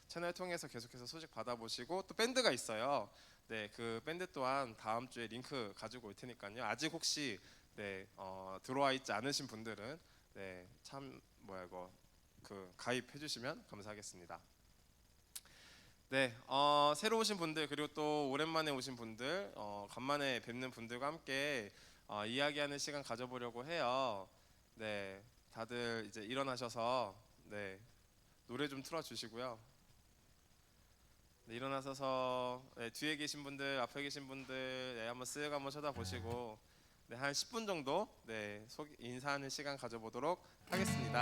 채널 통해서 계속해서 소식 받아보시고 또 밴드가 있어요. 그 밴드 또한 다음 주에 링크 가지고 올 테니까요. 아직 혹시 들어와 있지 않으신 분들은 가입해 주시면 감사하겠습니다. 새로 오신 분들 그리고 또 오랜만에 오신 분들 간만에 뵙는 분들과 함께 이야기하는 시간 가져보려고 해요. 다들 이제 일어나셔서 노래 좀 틀어주시고요. 일어나셔서 뒤에 계신 분들, 앞에 계신 분들 한번 쓱 한번 쳐다보시고 한 10분 정도 인사하는 시간 가져보도록 하겠습니다.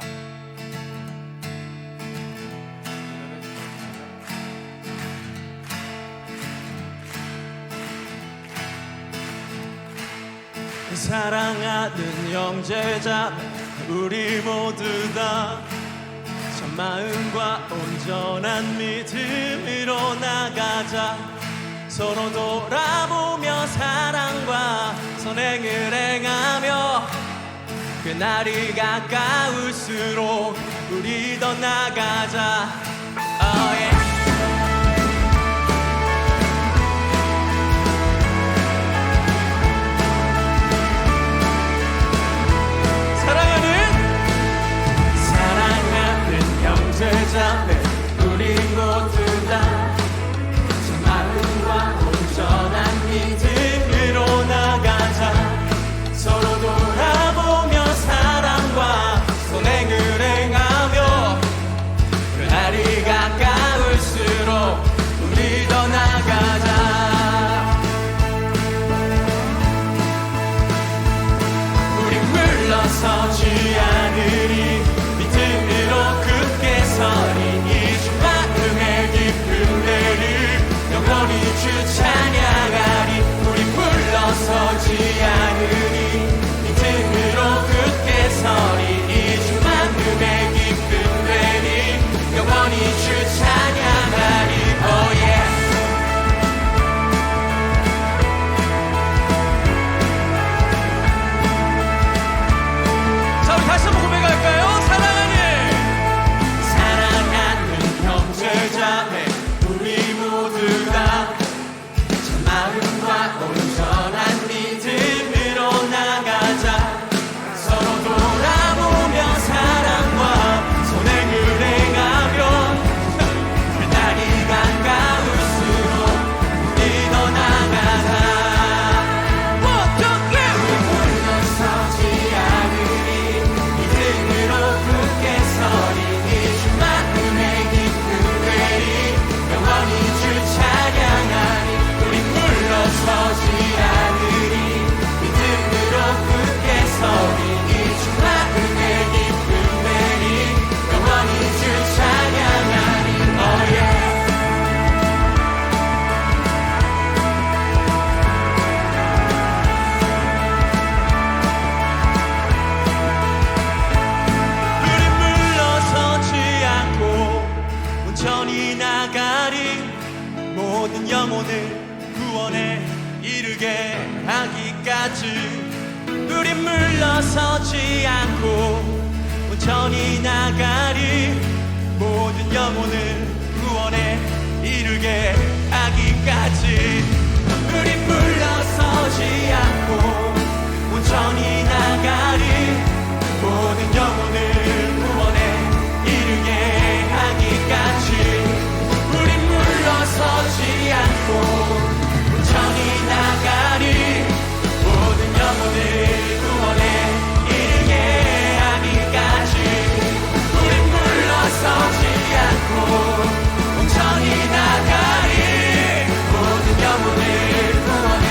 사랑하는 형제자 우리 모두 다 참마음과 온전한 믿음으로 나가자. 서로 돌아보며 사랑과 선행을 행하며 그날이 가까울수록 우리 더 나가자. Oh, yeah. 사랑하는 형제자매 우리 모두 다 마음과 온전한 믿음으로 나가자. 서로 돌아보며 사랑과 선행을 행하며 그날이 가까울수록 우리 더 나가자. 우리 물러서지 않으리 믿음으로 굳게 서리. 이 주 마음의 깊은 데를 영원히 주 찬양하리. 우리 물러서지 않으리 믿음으로 굳게 서리. 이 주 마음의 깊은 데를 영원히 주 찬양하리. Oh yeah. 자, 우리 다시 한번 고백할까요? 사랑하는 형제자매 우리 모두 다 참 마음과 온전한 믿음으로 나가자. 서로 돌아보며 사랑과 선행을 행하며 그날이 가까울수록 우리 더 나가자. 물러서지 않으리 믿음으로 굳게 서리. 이 주 마음의 깊은 데리 영원히 주 찬양하리. 우리 물러서지 않으리 믿음으로 굳게 서리. 이 주 마음의 깊은 데리 영원히 주 찬양하리. Oh yeah. 우리 물러서지 않고 온전히 나가리. 모든 영혼을 구원에 이르게 하기까지. 우리 물러서지 않고 온전히 나가리. 모든 영혼을 구원에 이르게 하기까지. 우리 물러서지 않고 온전히 나가리. 모든 영혼을 구원에 이르게 하기까지. 우리 물러서지 않고 온전히 나가리. 모든 영혼을 구원에 이르게 하기까지. 우리 물러서지 않고 온전히 나가리. 모든 영혼을 구원에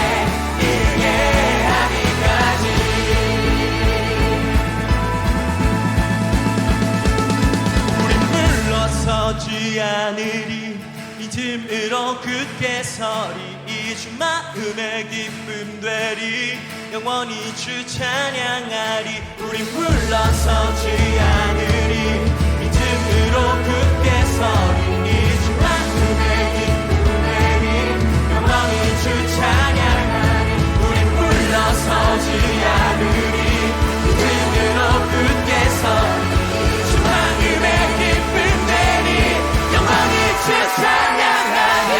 이르게 하기까지. 우리 물러서지 않으리 믿음으로 굳게 서리. 이 주 마음의 기쁨 되리 영원히 주 찬양하리. 우리 물러서지 않으리 믿음으로 굳게 서리. 이 주 마음의 기쁨 되리 영원히 주 찬양하리. 우리 물러서지 않으리 믿음으로 굳게 서리. 이 주 마음의 기쁨 되리 영원히 주 찬양하리.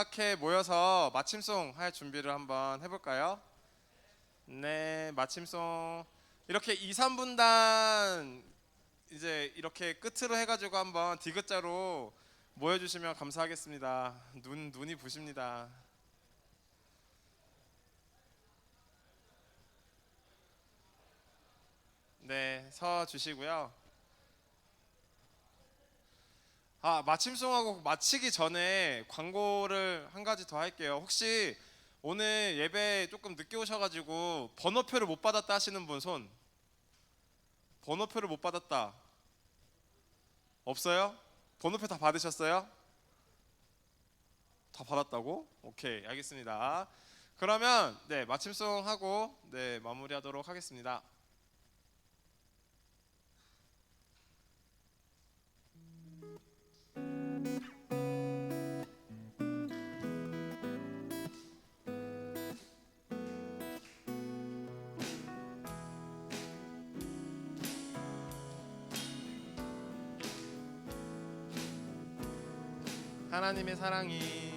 이렇게 모여서 마침송 할 준비를 한번 해볼까요? 네, 마침송 이렇게 2, 3분단 이제 이렇게 끝으로 해가지고 한번 디귿자로 모여주시면 감사하겠습니다. 눈이 부십니다. 네, 서 주시고요. 마침송하고 마치기 전에 광고를 한 가지 더 할게요. 혹시 오늘 예배 조금 늦게 오셔가지고 번호표를 못 받았다 하시는 분 손. 번호표를 못 받았다. 없어요? 번호표 다 받으셨어요? 다 받았다고? 오케이, 알겠습니다. 그러면 네, 마침송 하고 네, 마무리하도록 하겠습니다. 하나님의 사랑이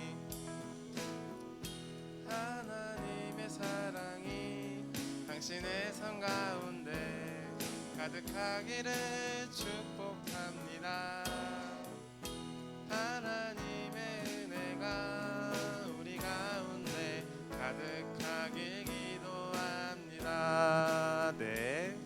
당신의 삶 가운데 가득하기를 축복합니다. 하나님의 은혜가 우리 가운데 가득하길 기도합니다. 네.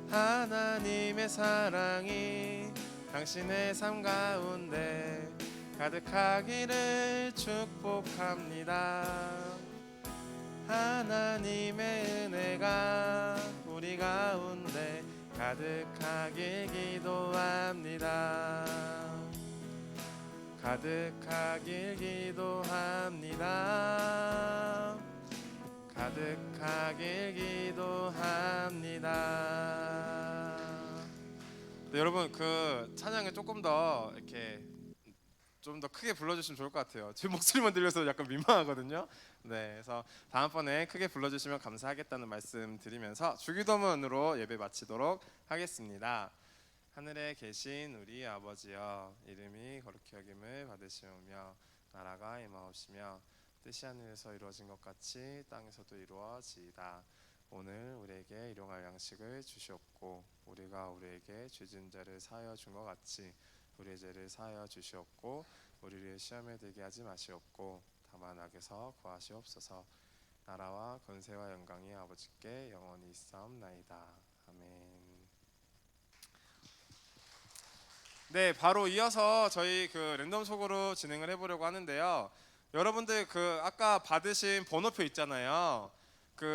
하나님의 사랑이 당신의 삶 가운데 가득하기를 축복합니다. 하나님의 은혜가 우리 가운데 가득하길 기도합니다. 가득하길 기도합니다. 가득하길 기도합니다. 네, 여러분 그 찬양을 조금 더 이렇게 좀 더 크게 불러주시면 좋을 것 같아요. 제 목소리만 들려서 약간 민망하거든요. 네, 그래서 다음번에 크게 불러주시면 감사하겠다는 말씀 드리면서 주기도문으로 예배 마치도록 하겠습니다. 하늘에 계신 우리 아버지여, 이름이 거룩히 여김을 받으시오며 나라가 임하옵시며 뜻이 하늘에서 이루어진 것 같이 땅에서도 이루어지이다. 오늘 우리에게 일용할 양식을 주시옵고 우리가 우리에게 죄진 자를 사하여 준 것 같이 우리의 죄를 사하여 주시옵고 우리를 시험에 들게 하지 마시옵고 다만 악에서 구하시옵소서. 나라와 권세와 영광이 아버지께 영원히 있사옵나이다. 아멘. 네, 바로 이어서 저희 그 랜덤 속으로 진행을 해보려고 하는데요. 여러분들 그 아까 받으신 번호표 있잖아요. 그